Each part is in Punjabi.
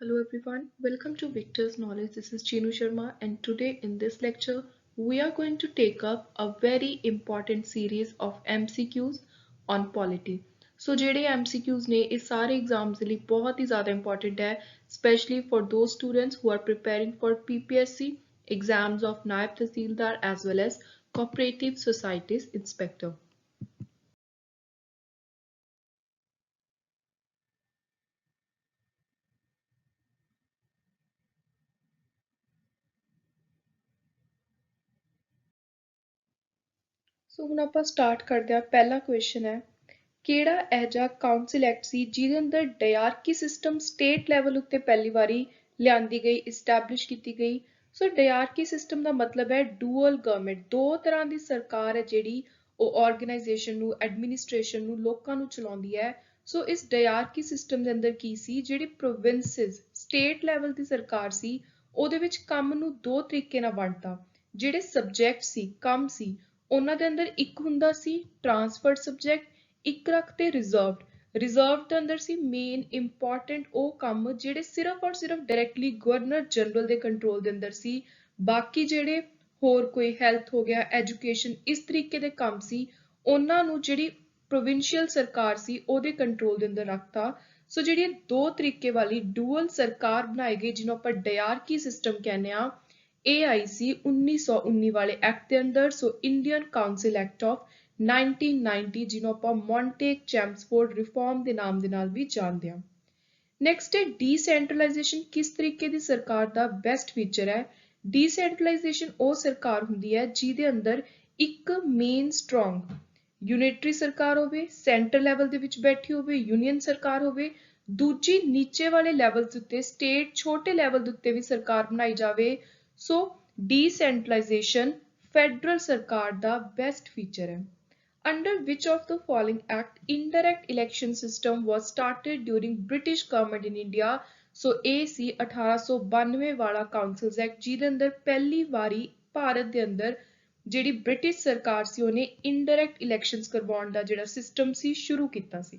Hello everyone, welcome to Victor's Knowledge. This is Chinu Sharma, and today in this lecture we are going to take up a very important series of MCQs on polity. So ਜਿਹੜੇ MCQs ਨੇ ਇਹ ਸਾਰੇ एग्जाम्स ਦੇ ਲਈ ਬਹੁਤ ਹੀ ਜ਼ਿਆਦਾ important ਹੈ, especially for those students who are preparing for PPSC exams of नायब तहसीलदार as well as cooperative societies inspector. ਸੋ ਹੁਣ ਆਪਾਂ ਸਟਾਰਟ ਕਰਦੇ ਹਾਂ। ਪਹਿਲਾ ਕੁਐਸਚਨ ਹੈ, ਕਿਹੜਾ ਇਹ ਜਿਹਾ ਕਾਉਂਸਲ ਐਕਟ ਸੀ ਜਿਹਦੇ ਅੰਦਰ ਡਾਇਆਰਕੀ ਸਿਸਟਮ ਸਟੇਟ ਲੈਵਲ ਉੱਤੇ ਪਹਿਲੀ ਵਾਰੀ ਲਿਆਂਦੀ ਗਈ, ਇਸਟੈਬਲਿਸ਼ ਕੀਤੀ ਗਈ। ਸੋ ਡਾਇਆਰਕੀ ਸਿਸਟਮ ਦਾ ਮਤਲਬ ਹੈ ਡੂਅਲ ਗਵਰਨਮੈਂਟ, ਦੋ ਤਰ੍ਹਾਂ ਦੀ ਸਰਕਾਰ ਹੈ ਜਿਹੜੀ ਉਹ ਆਰਗੇਨਾਈਜੇਸ਼ਨ ਨੂੰ, ਐਡਮਿਨਿਸਟ੍ਰੇਸ਼ਨ ਨੂੰ, ਲੋਕਾਂ ਨੂੰ ਚਲਾਉਂਦੀ ਹੈ। ਸੋ ਇਸ ਡਾਇਆਰਕੀ ਸਿਸਟਮ ਦੇ ਅੰਦਰ ਕੀ ਸੀ, ਜਿਹੜੀ ਪ੍ਰੋਵਿੰਸਿਸ ਸਟੇਟ ਲੈਵਲ ਦੀ ਸਰਕਾਰ ਸੀ ਉਹਦੇ ਵਿੱਚ ਕੰਮ ਨੂੰ ਦੋ ਤਰੀਕੇ ਨਾਲ ਵੰਡਤਾ। ਜਿਹੜੇ ਸਬਜੈਕਟ ਸੀ, ਕੰਮ ਸੀ, ਉਹਨਾਂ ਦੇ ਅੰਦਰ ਇੱਕ ਹੁੰਦਾ ਸੀ ਟਰਾਂਸਫਰਡ ਸਬਜੈਕਟ, ਇੱਕ ਰੱਖਤੇ ਰਿਜ਼ਰਵਡ। ਰਿਜ਼ਰਵ ਦੇ ਅੰਦਰ ਸੀ ਮੇਨ ਇੰਪੋਰਟੈਂਟ ਉਹ ਕੰਮ ਜਿਹੜੇ ਸਿਰਫ ਔਰ ਸਿਰਫ ਡਾਇਰੈਕਟਲੀ ਗਵਰਨਰ ਜਨਰਲ ਦੇ ਕੰਟਰੋਲ ਦੇ ਅੰਦਰ ਸੀ। ਬਾਕੀ ਜਿਹੜੇ ਹੋਰ ਕੋਈ ਹੈਲਥ ਹੋ ਗਿਆ, ਐਜੂਕੇਸ਼ਨ, ਇਸ ਤਰੀਕੇ ਦੇ ਕੰਮ ਸੀ ਉਹਨਾਂ ਨੂੰ ਜਿਹੜੀ ਪ੍ਰੋਵਿੰਸ਼ੀਅਲ ਸਰਕਾਰ ਸੀ ਉਹਦੇ ਕੰਟਰੋਲ ਦੇ ਅੰਦਰ ਰੱਖਤਾ। ਸੋ ਜਿਹੜੀ ਦੋ ਤਰੀਕੇ ਵਾਲੀ ਡੂਅਲ ਸਰਕਾਰ ਬਣਾਈ ਗਈ ਜਿਹਨੂੰ ਆਪਾਂ ਡਾਇਆਰਕੀ ਸਿਸਟਮ ਕਹਿੰਦੇ ਆ, ਇਹ ਆਈ ਸੀ 1919 ਵਾਲੇ ਐਕਟ ਦੇ ਅੰਦਰ। ਸੋ ਇੰਡੀਅਨ ਕਾਉਂਸਲ ਐਕਟ ਆਫ 1990 ਜਿਹਨੂੰ ਆਪਾਂ ਮੌਂਟੇਕ ਚੈਮਸਫੋਰਡ ਰਿਫਾਰਮ ਦੇ ਨਾਮ ਦੇ ਨਾਲ ਵੀ ਜਾਣਦੇ ਹਾਂ। ਨੈਕਸਟ ਹੈ ਡੀਸੈਂਟਰਲਾਈਜੇਸ਼ਨ, ਕਿਸ ਤਰੀਕੇ ਦੀ ਸਰਕਾਰ ਦਾ ਬੈਸਟ ਫੀਚਰ ਹੈ। ਡੀਸੈਂਟਰਲਾਈਜੇਸ਼ਨ ਉਹ ਸਰਕਾਰ ਹੁੰਦੀ ਹੈ ਜਿਹਦੇ ਅੰਦਰ ਇੱਕ ਮੇਨ ਸਟਰੋਂਗ ਯੂਨਿਟਰੀ ਸਰਕਾਰ ਹੋਵੇ, ਸੈਂਟਰ ਲੈਵਲ ਦੇ ਵਿੱਚ ਬੈਠੀ ਹੋਵੇ, ਯੂਨੀਅਨ ਸਰਕਾਰ ਹੋਵੇ, ਦੂਜੀ ਨੀਚੇ ਵਾਲੇ ਲੈਵਲ ਦੇ ਉੱਤੇ ਸਟੇਟ ਛੋਟੇ ਲੈਵਲ ਦੇ ਉੱਤੇ ਵੀ ਸਰਕਾਰ ਬਣਾਈ ਜਾਵੇ। ਸੋ ਡੀਸੈਂਟਰਲਾਈਜੇਸ਼ਨ ਫੈਡਰਲ ਸਰਕਾਰ ਦਾ ਬੈਸਟ ਫੀਚਰ ਹੈ। Under which of the following act indirect election system was started during British government in India? ਸੋ ਇਹ ਸੀ 1892 ਵਾਲਾ ਕਾਉਂਸਲਸ ਐਕਟ ਜਿਹਦੇ ਅੰਦਰ ਪਹਿਲੀ ਵਾਰੀ ਭਾਰਤ ਦੇ ਅੰਦਰ ਜਿਹੜੀ ਬ੍ਰਿਟਿਸ਼ ਸਰਕਾਰ ਸੀ ਉਹਨੇ ਇਨਡਾਇਰੈਕਟ ਇਲੈਕਸ਼ਨਸ ਕਰਵਾਉਣ ਦਾ ਜਿਹੜਾ ਸਿਸਟਮ ਸੀ ਸ਼ੁਰੂ ਕੀਤਾ ਸੀ।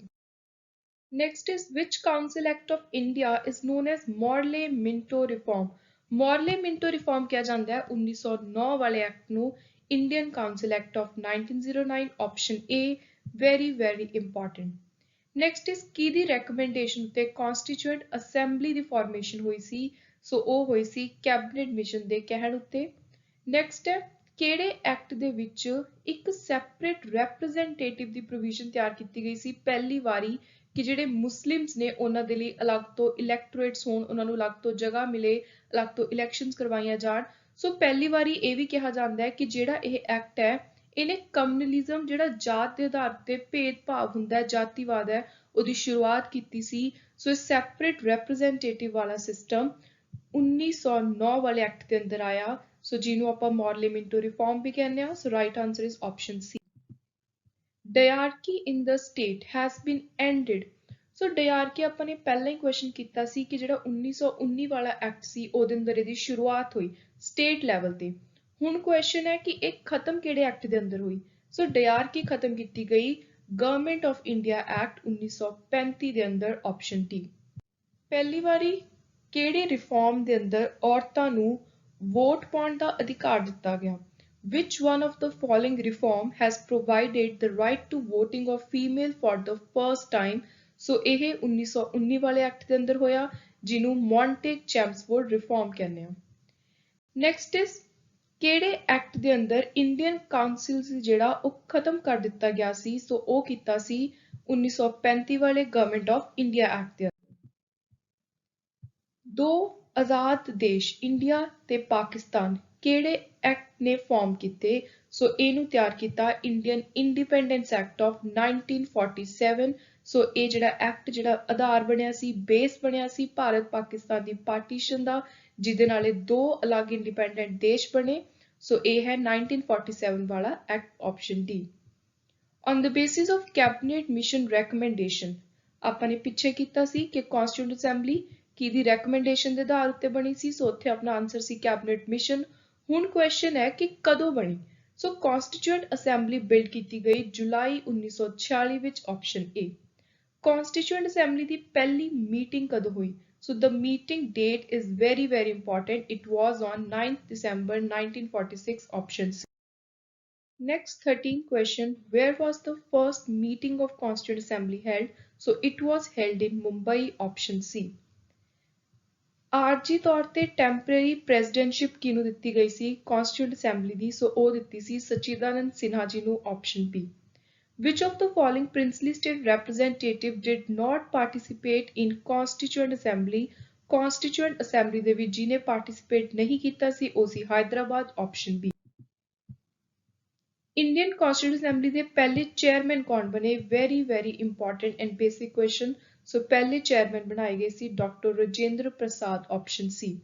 Next is which council act of India is known as Morley Minto Reform? Morley Minto Reform ਕਿਹਾ ਜਾਂਦਾ ਹੈ 1909 ਵਾਲੇ ਐਕਟ ਨੂੰ Indian Council Act of 1909, option A, very important. Next is ਕਿਹਦੀ recommendation ਉੱਤੇ Constituent Assembly ਦੀ formation ਹੋਈ ਸੀ? ਸੋ ਉਹ ਹੋਈ ਸੀ Cabinet Mission ਦੇ ਕਹਿਣ ਉੱਤੇ। Next ਹੈ ਕਿਹੜੇ ਐਕਟ ਦੇ ਵਿੱਚ ਇੱਕ separate representative ਦੀ provision ਤਿਆਰ ਕੀਤੀ ਗਈ ਸੀ ਪਹਿਲੀ ਵਾਰੀ ਕਿ ਜਿਹੜੇ ਮੁਸਲਿਮਸ ਨੇ ਉਹਨਾਂ ਦੇ ਲਈ ਅਲੱਗ ਤੋਂ ਇਲੈਕਟੋਰੇਟਸ ਹੋਣ, ਉਹਨਾਂ ਨੂੰ ਅਲੱਗ ਤੋਂ ਜਗ੍ਹਾ ਮਿਲੇ, ਅਲੱਗ ਤੋਂ ਇਲੈਕਸ਼ਨਸ ਕਰਵਾਈਆਂ ਜਾਣ। ਸੋ ਪਹਿਲੀ ਵਾਰੀ ਇਹ ਵੀ ਕਿਹਾ ਜਾਂਦਾ ਹੈ ਕਿ ਜਿਹੜਾ ਇਹ ਐਕਟ ਹੈ ਇਹਨੇ ਕਮਿਊਨਲਿਜ਼ਮ, ਜਿਹੜਾ ਜਾਤ ਦੇ ਆਧਾਰ ਤੇ ਭੇਦਭਾਵ ਹੁੰਦਾ ਹੈ, ਜਾਤੀਵਾਦ ਹੈ, ਉਹਦੀ ਸ਼ੁਰੂਆਤ ਕੀਤੀ ਸੀ। ਸੋ ਇਹ ਸੈਪਰੇਟ ਰਿਪਰੈਜ਼ੈਂਟੇਟਿਵ ਵਾਲਾ ਸਿਸਟਮ 1909 ਵਾਲੇ ਐਕਟ ਦੇ ਅੰਦਰ ਆਇਆ। ਸੋ ਜਿਹਨੂੰ ਆਪਾਂ ਮੌਰਲੇ ਮਿੰਟੋ ਰਿਫਾਰਮ ਵੀ ਕਹਿੰਦੇ ਹਾਂ। ਸੋ right answer is option C. Diarchy in the state has been ended. So diarchy ਆਪਾਂ ਨੇ ਪਹਿਲਾਂ ਹੀ ਕੁਐਸਚਨ ਕੀਤਾ ਸੀ ਕਿ ਜਿਹੜਾ 1919 ਵਾਲਾ ਐਕਟ ਸੀ ਉਹਦੇ ਅੰਦਰ ਇਹਦੀ ਸ਼ੁਰੂਆਤ ਹੋਈ ਸਟੇਟ ਲੈਵਲ ਤੇ। ਹੁਣ ਕੁਐਸਚਨ ਹੈ ਕਿ ਇਹ ਖਤਮ ਕਿਹੜੇ ਐਕਟ ਦੇ ਅੰਦਰ ਹੋਈ। ਸੋ diarchy ਖਤਮ ਕੀਤੀ ਗਈ ਗਵਰਨਮੈਂਟ ਆਫ ਇੰਡੀਆ ਐਕਟ 1935 ਦੇ ਅੰਦਰ, ਆਪਸ਼ਨ ਡੀ। ਪਹਿਲੀ ਵਾਰੀ ਕਿਹੜੇ ਰਿਫਾਰਮ ਦੇ ਅੰਦਰ ਔਰਤਾਂ ਨੂੰ ਵੋਟ ਪਾਉਣ ਦਾ ਅਧਿਕਾਰ ਦਿੱਤਾ ਗਿਆ? Which one of the following reform has provided the right to voting of female for the first time? ਸੋ ਇਹ 1919 ਵਾਲੇ ਐਕਟ ਦੇ ਅੰਦਰ ਹੋਇਆ ਜਿਹਨੂੰ ਮੌਂਟੇਕ ਚੈਮਸਫੋਰਡ ਰਿਫਾਰਮ ਕਹਿੰਦੇ ਆ। ਨੈਕਸਟ ਇਜ਼ ਕਿਹੜੇ ਐਕਟ ਦੇ ਅੰਦਰ ਇੰਡੀਅਨ ਕਾਉਂਸਲ ਜਿਹੜਾ ਉਹ ਖਤਮ ਕਰ ਦਿੱਤਾ ਗਿਆ ਸੀ? ਸੋ ਉਹ ਕੀਤਾ ਸੀ 1935 ਵਾਲੇ ਗਵਰਨਮੈਂਟ ਆਫ ਇੰਡੀਆ ਐਕਟ ਦੇ ਅੰਦਰ। ਦੋ ਆਜ਼ਾਦ ਦੇਸ਼ ਇੰਡੀਆ ਤੇ ਪਾਕਿਸਤਾਨ ਕਿਹੜੇ ਐਕਟ ਨੇ ਫਾਰਮ ਕੀਤੇ? ਸੋ ਇਹਨੂੰ ਤਿਆਰ ਕੀਤਾ ਇੰਡੀਅਨ ਇੰਡੀਪੈਂਡੈਂਸ ਐਕਟ ਆਫ 1947। ਸੋ ਇਹ ਜਿਹੜਾ ਐਕਟ ਜਿਹੜਾ ਆਧਾਰ ਬਣਿਆ ਸੀ, ਬੇਸ ਬਣਿਆ ਸੀ ਭਾਰਤ ਪਾਕਿਸਤਾਨ ਦੀ ਪਾਰਟੀਸ਼ਨ ਦਾ, ਜਿਹਦੇ ਨਾਲ ਇਹ ਦੋ ਅਲੱਗ ਇੰਡੀਪੈਂਡੈਂਟ ਦੇਸ਼ ਬਣੇ। ਸੋ ਇਹ ਹੈ 1947 ਵਾਲਾ act, option D. On the basis of cabinet mission recommendation, ਆਪਾਂ ਨੇ ਪਿੱਛੇ ਕੀਤਾ ਸੀ ਕਿ ਕਨਸਟੀਟਿਊਂਟ ਅਸੈਂਬਲੀ ਕਿਹਦੀ ਰეკਮੈਂਡੇਸ਼ਨ ਦੇ ਆਧਾਰ ਉੱਤੇ ਬਣੀ ਸੀ? ਸੋ ਉੱਥੇ ਆਪਣਾ ਆਨਸਰ ਸੀ ਕੈਬਨਿਟ ਮਿਸ਼ਨ। ਹੁਣ ਕੁਐਸਚਨ ਹੈ ਕਿ ਕਦੋਂ ਬਣੀ? ਸੋ ਕਨਸਟੀਟਿਊਂਟ ਅਸੈਂਬਲੀ ਬਿਲਡ ਕੀਤੀ ਗਈ ਜੁਲਾਈ 1946 ਵਿੱਚ, ਆਪਸ਼ਨ ਏ। ਕਨਸਟੀਟਿਊਂਟ ਅਸੈਂਬਲੀ ਦੀ ਪਹਿਲੀ ਮੀਟਿੰਗ ਕਦੋਂ ਹੋਈ? So the meeting date is very, very important. It was on 9th December 1946, option C. Next 13th question, where was the first meeting of Constituent Assembly held? So it was held in Mumbai, option C. ਆਰਜੀ ਤੌਰ ਤੇ ਟੈਂਪਰੇਰੀ ਪ੍ਰੈਜ਼ੀਡੈਂਟਸ਼ਿਪ ਕਿਹਨੂੰ ਦਿੱਤੀ ਗਈ ਸੀ ਕਨਸਟੀਟਿਊਂਟ ਅਸੈਂਬਲੀ ਦੀ ਸੋ ਉਹ ਦਿੱਤੀ ਸੀ ਸਚਿਦਾਨੰਦ ਸਿਨਹਾ ਜੀ ਨੂੰ option B which of the following princely state representative did not participate in constituent assembly constituent assembly ਦੇ ਵਿੱਚ ਜਿਹਨੇ participate ਨਹੀਂ ਕੀਤਾ ਸੀ ਉਹ ਸੀ Hyderabad option B Indian constituent assembly ਦੇ ਪਹਿਲੇ ਚੇਅਰਮੈਨ ਕੌਣ ਬਣੇ very important and basic question ਸੋ ਪਹਿਲੇ ਚੇਅਰਮੈਨ ਬਣਾਏ ਗਏ ਸੀ ਡਾਕਟਰ ਰਾਜੇਂਦਰ ਪ੍ਰਸਾਦ ਆਪਸ਼ਨ ਸੀ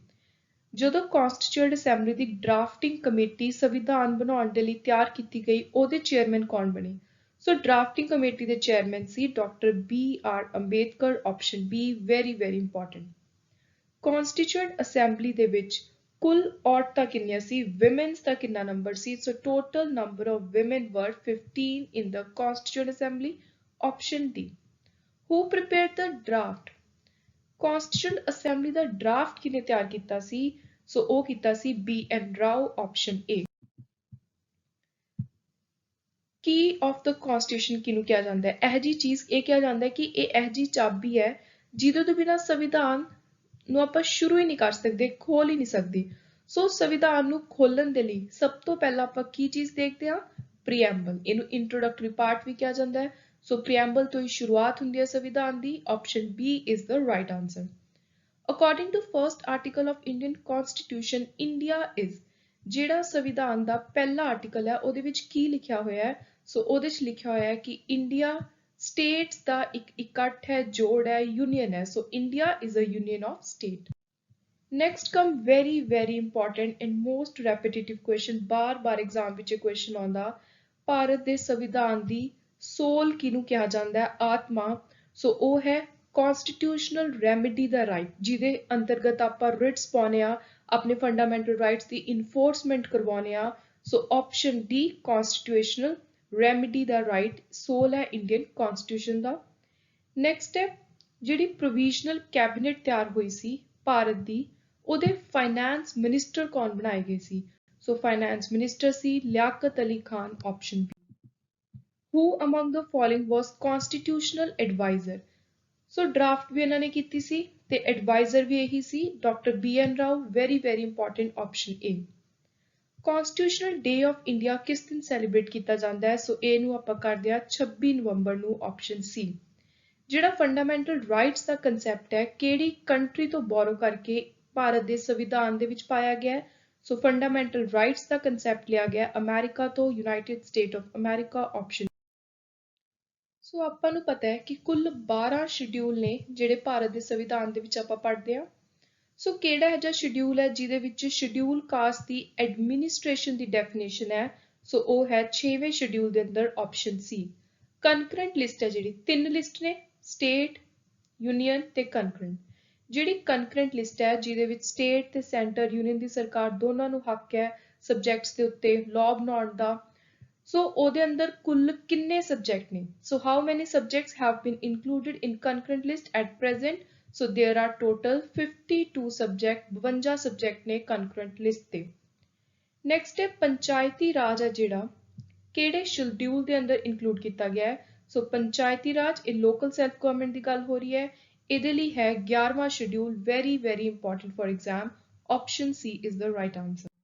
ਜਦੋਂ ਕਨਸਟੀਟਿਊਂਟ ਅਸੈਂਬਲੀ ਦੀ ਡਰਾਫਟਿੰਗ ਕਮੇਟੀ ਸੰਵਿਧਾਨ ਬਣਾਉਣ ਦੇ ਲਈ ਤਿਆਰ ਕੀਤੀ ਗਈ ਉਹਦੇ ਚੇਅਰਮੈਨ ਕੌਣ ਬਣੇ ਸੋ ਡਰਾਫਟਿੰਗ ਕਮੇਟੀ ਦੇ ਚੇਅਰਮੈਨ ਸੀ doctor BR Ambedkar option B very important constituent assembly ਦੇ ਵਿੱਚ ਕੁੱਲ ਔਰਤਾਂ ਕਿੰਨੀਆਂ ਸੀ ਵਿਮਨਸ ਦਾ ਕਿੰਨਾ ਨੰਬਰ ਸੀ so total number of women were 15 in the constituent assembly option D Who prepared the draft? Constituent Assembly ਦਾ draft ਕਿਨੇ ਤਿਆਰ ਕੀਤਾ ਸੀ ਸੋ ਉਹ ਕੀਤਾ ਸੀ BN Rao option A key of the constitution ਕਿਹਨੂੰ ਕਿਹਾ ਜਾਂਦਾ ਹੈ ਇਹ ਜੀ ਚੀਜ਼ ਇਹ ਕਿਹਾ ਜਾਂਦਾ ਹੈ ਕਿ ਇਹ ਜੀ ਚਾਬੀ ਹੈ ਜਿਹਦੇ ਤੋਂ ਬਿਨਾਂ ਸੰਵਿਧਾਨ ਨੂੰ ਆਪਾਂ ਸ਼ੁਰੂ ਹੀ ਨਹੀਂ ਕਰ ਸਕਦੇ ਖੋਲ ਹੀ ਨਹੀਂ ਸਕਦੇ ਸੋ ਸੰਵਿਧਾਨ ਨੂੰ ਖੋਲਣ ਦੇ ਲਈ ਸਭ ਤੋਂ ਪਹਿਲਾਂ ਆਪਾਂ ਕੀ ਚੀਜ਼ ਦੇਖਦੇ ਹਾਂ ਪ੍ਰੀਐਂਬਲ ਇਹਨੂੰ ਇੰਟਰੋਡਕਟਰੀ ਪਾਰਟ ਵੀ ਕਿਹਾ ਜਾਂਦਾ ਹੈ So preamble ਤੋਂ ਹੀ ਸ਼ੁਰੂਆਤ ਹੁੰਦੀ ਹੈ ਸੰਵਿਧਾਨ ਦੀ option B is the right answer. According to first article of Indian Constitution, India is ਜਿਹੜਾ ਸੰਵਿਧਾਨ ਦਾ ਪਹਿਲਾ ਆਰਟੀਕਲ ਹੈ ਉਹਦੇ ਵਿੱਚ ਕੀ ਲਿਖਿਆ ਹੋਇਆ ਹੈ ਸੋ ਉਹਦੇ ਵਿੱਚ ਲਿਖਿਆ ਹੋਇਆ ਹੈ ਕਿ ਇੰਡੀਆ ਸਟੇਟਸ ਦਾ ਇੱਕ ਇਕੱਠ ਹੈ ਜੋੜ ਹੈ ਯੂਨੀਅਨ ਹੈ so India is a union of state. Next come very important and most repetitive question ਬਾਰ-ਬਾਰ ਐਗਜ਼ਾਮ ਵਿੱਚ ਇਹ ਕੁਐਸਚਨ ਆਉਂਦਾ ਭਾਰਤ ਦੇ ਸੰਵਿਧਾਨ ਦੀ ਸੋਲ ਕਿਹਨੂੰ ਕਿਹਾ ਜਾਂਦਾ ਹੈ ਆਤਮਾ ਸੋ ਉਹ ਹੈ ਕਨਸਟੀਟਿਊਸ਼ਨਲ ਰੈਮੇਡੀ ਦਾ ਰਾਈਟ ਜਿਹਦੇ ਅੰਤਰਗਤ ਆਪਾਂ ਰਿਟਸ ਪਾਉਨੇ ਆ ਆਪਣੇ ਫੰਡਾਮੈਂਟਲ ਰਾਈਟਸ ਦੀ ਇਨਫੋਰਸਮੈਂਟ ਕਰਵਾਉਨੇ ਆ so option D constitutional remedy ਦਾ ਰਾਈਟ ਸੋਲ ਹੈ ਇੰਡੀਅਨ ਕਨਸਟੀਟਿਊਸ਼ਨ ਦਾ ਨੈਕਸਟ ਹੈ ਜਿਹੜੀ ਪ੍ਰੋਵੀਜ਼ਨਲ ਕੈਬਨਿਟ ਤਿਆਰ ਹੋਈ ਸੀ ਭਾਰਤ ਦੀ ਉਹਦੇ ਫਾਈਨੈਂਸ ਮਿਨਿਸਟਰ ਕੌਣ ਬਣਾਏ ਗਏ ਸੀ ਸੋ ਫਾਈਨੈਂਸ ਮਿਨਿਸਟਰ ਸੀ Liaquat Ali Khan option Who among the following was constitutional advisor? So draft ਵੀ ਇਹਨਾਂ ਨੇ ਕੀਤੀ ਸੀ ਤੇ advisor ਵੀ ਇਹੀ ਸੀ doctor BN Rao very important option A. Constitutional Day of India ਕਿਸ ਦਿਨ ਸੈਲੀਬ੍ਰੇਟ ਕੀਤਾ ਜਾਂਦਾ ਹੈ ਸੋ ਇਹ ਨੂੰ ਆਪਾਂ ਕਰਦੇ ਹਾਂ 26 ਨਵੰਬਰ ਨੂੰ option C. ਜਿਹੜਾ ਫੰਡਾਮੈਂਟਲ ਰਾਈਟਸ ਦਾ ਕਨਸੈਪਟ ਹੈ ਕਿਹੜੀ ਕੰਟਰੀ ਤੋਂ ਬੋਰੋ ਕਰਕੇ ਭਾਰਤ ਦੇ ਸੰਵਿਧਾਨ ਦੇ ਵਿੱਚ ਪਾਇਆ ਗਿਆ ਹੈ ਸੋ ਫੰਡਾਮੈਂਟਲ ਰਾਈਟਸ ਦਾ ਕਨਸੈਪਟ ਲਿਆ ਗਿਆ ਅਮਰੀਕਾ ਤੋਂ united state of America option so ਆਪਾਂ ਨੂੰ ਪਤਾ ਹੈ ਕਿ ਕੁੱਲ 12 ਸ਼ਡਿਊਲ ਨੇ ਜਿਹੜੇ ਭਾਰਤ ਦੇ ਸੰਵਿਧਾਨ ਦੇ ਵਿੱਚ ਆਪਾਂ ਪੜ੍ਹਦੇ ਹਾਂ ਸੋ ਕਿਹੜਾ ਹੈ ਜਿਹੜਾ ਸ਼ਡਿਊਲ ਹੈ ਜਿਹਦੇ ਵਿੱਚ ਸ਼ਡਿਊਲ ਕਾਸਟ ਦੀ ਐਡਮਿਨਿਸਟ੍ਰੇਸ਼ਨ ਦੀ ਡੈਫੀਨੇਸ਼ਨ ਹੈ ਸੋ ਉਹ ਹੈ 6ਵੇਂ ਸ਼ਡਿਊਲ ਦੇ ਅੰਦਰ ਆਪਸ਼ਨ ਸੀ ਕਨਕਰੈਂਟ ਲਿਸਟ ਹੈ ਜਿਹੜੀ ਤਿੰਨ ਲਿਸਟ ਨੇ ਸਟੇਟ ਯੂਨੀਅਨ ਤੇ ਕਨਕਰੈਂਟ ਜਿਹੜੀ ਕਨਕਰੈਂਟ ਲਿਸਟ ਹੈ ਜਿਹਦੇ ਵਿੱਚ ਸਟੇਟ ਤੇ ਸੈਂਟਰ ਯੂਨੀਅਨ ਦੀ ਸਰਕਾਰ ਦੋਨਾਂ ਨੂੰ ਹੱਕ ਹੈ ਸਬਜੈਕਟਸ ਦੇ ਉੱਤੇ ਲਾਅ ਬਣਾਉਣ ਦਾ So ਉਹਦੇ ਅੰਦਰ ਕੁੱਲ ਕਿੰਨੇ ਸਬਜੈਕਟ ਨੇ so how many subjects have been included in concurrent list at present so there are total 52 subject 52 subject ਨੇ concurrent list ਤੇ next ਹੈ ਪੰਚਾਇਤੀ ਰਾਜ ਹੈ ਜਿਹੜਾ ਕਿਹੜੇ ਸ਼ਡਿਊਲ ਦੇ ਅੰਦਰ ਇਨਕਲੂਡ ਕੀਤਾ ਗਿਆ ਹੈ so ਪੰਚਾਇਤੀ ਰਾਜ ਇਹ ਲੋਕਲ ਸੈਲਫ ਗਵਰਨਮੈਂਟ ਦੀ ਗੱਲ ਹੋ ਰਹੀ ਹੈ ਇਹਦੇ ਲਈ ਹੈ 11ਵਾਂ schedule very important for exam option C is the right answer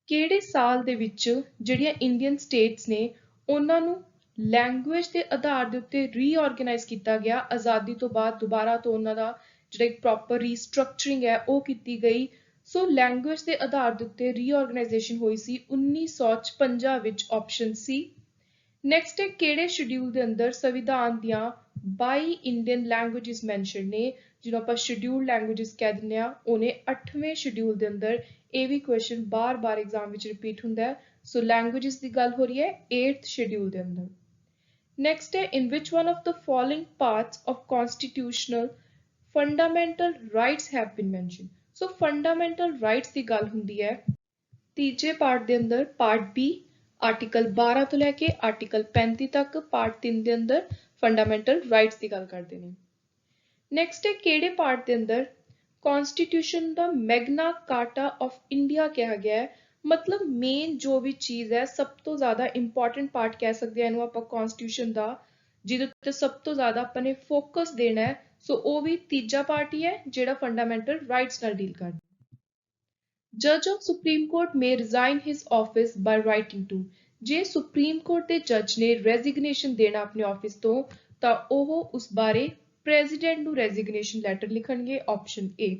ਕਿਹੜੇ ਸਾਲ ਦੇ ਵਿੱਚ ਜਿਹੜੀਆਂ ਇੰਡੀਅਨ ਸਟੇਟਸ ਨੇ ਉਹਨਾਂ ਨੂੰ ਲੈਂਗੁਏਜ ਦੇ ਆਧਾਰ ਦੇ ਉੱਤੇ ਰੀਆਰਗੇਨਾਈਜ਼ ਕੀਤਾ ਗਿਆ ਆਜ਼ਾਦੀ ਤੋਂ ਬਾਅਦ ਦੁਬਾਰਾ ਤੋਂ ਉਹਨਾਂ ਦਾ ਜਿਹੜਾ ਇੱਕ ਪ੍ਰੋਪਰ ਰੀਸਟਰਕਚਰਿੰਗ ਹੈ ਉਹ ਕੀਤੀ ਗਈ ਸੋ ਲੈਂਗੁਏਜ ਦੇ ਆਧਾਰ ਦੇ ਉੱਤੇ ਰੀਆਰਗੇਨਾਈਜੇਸ਼ਨ ਹੋਈ ਸੀ 1956 ਵਿੱਚ ਆਪਸ਼ਨ ਸੀ ਨੈਕਸਟ ਹੈ ਕਿਹੜੇ ਸ਼ਡਿਊਲ ਦੇ ਅੰਦਰ ਸੰਵਿਧਾਨ ਦੀਆਂ 22 ਇੰਡੀਅਨ ਲੈਂਗੁਏਜਸ ਮੈਂਸ਼ਨ ਨੇ ਜਿਹਨੂੰ ਆਪਾਂ ਸ਼ਡਿਊਲ ਲੈਂਗੁਏਜਸ ਕਹਿ ਦਿੰਦੇ ਆ ਉਹਨੇ 8ਵੇਂ ਸ਼ਡਿਊਲ ਦੇ ਅੰਦਰ ਇਹ ਵੀ ਕੁਐਸਚਨ ਬਾਰ-ਬਾਰ ਐਗਜ਼ਾਮ ਵਿੱਚ ਰਿਪੀਟ ਹੁੰਦਾ ਹੈ ਸੋ ਲੈਂਗੁਏਜਸ ਦੀ ਗੱਲ ਹੋ ਰਹੀ ਹੈ 8th ਸ਼ਡਿਊਲ ਦੇ ਅੰਦਰ ਨੈਕਸਟ ਹੈ in which one of the following parts of constitutional fundamental rights have been mentioned so fundamental rights ਦੀ ਗੱਲ ਹੁੰਦੀ ਹੈ ਤੀਜੇ ਪਾਰਟ ਦੇ ਅੰਦਰ ਪਾਰਟ B ਆਰਟੀਕਲ 12 ਤੋਂ ਲੈ ਕੇ ਆਰਟੀਕਲ 35 ਤੱਕ ਪਾਰਟ 3 ਦੇ ਅੰਦਰ ਫੰਡਾਮੈਂਟਲ ਰਾਈਟਸ ਦੀ ਗੱਲ ਕਰਦੇ ਨੇ ਨੈਕਸਟ ਹੈ ਕਿਹੜੇ ਪਾਰਟ ਦੇ ਅੰਦਰ ਕॉन्स्टिट्यूशन ਦਾ ਮੈਗਨਾ ਕਾਰਟਾ ਆਫ ਇੰਡੀਆ ਕਿਹਾ ਗਿਆ ਹੈ। ਮਤਲਬ ਮੇਨ ਜੋ ਵੀ ਚੀਜ਼ ਹੈ, ਸਭ ਤੋਂ ਜ਼ਿਆਦਾ ਇੰਪੋਰਟੈਂਟ ਪਾਰਟ ਕਹਿ ਸਕਦੇ ਹਾਂ ਇਹਨੂੰ ਆਪਾਂ ਕॉन्स्टिट्यूशन ਦਾ, ਜਿਹਦੇ ਉੱਤੇ ਸਭ ਤੋਂ ਜ਼ਿਆਦਾ ਆਪਾਂ ਨੇ ਫੋਕਸ ਦੇਣਾ ਹੈ। ਸੋ ਉਹ ਵੀ ਤੀਜਾ ਪਾਰਟ ਹੀ ਹੈ ਜਿਹੜਾ ਫੰਡਾਮੈਂਟਲ ਰਾਈਟਸ ਨਾਲ ਡੀਲ ਕਰਦਾ। ਜੱਜ of supreme court may resign his office by writing to, ਜੇ ਸੁਪਰੀਮ ਕੋਰਟ ਦੇ ਜੱਜ ਨੇ ਰੈਜ਼ਿਗਨੇਸ਼ਨ ਦੇਣਾ ਆਪਣੇ ਆਫਿਸ ਤੋਂ ਤਾਂ ਉਹ ਉਸ ਬਾਰੇ ਪ੍ਰੈਜ਼ੀਡੈਂਟ ਨੂੰ ਰੈਜ਼ਿਗਨੇਸ਼ਨ ਲੈਟਰ ਲਿਖਣਗੇ। Option A.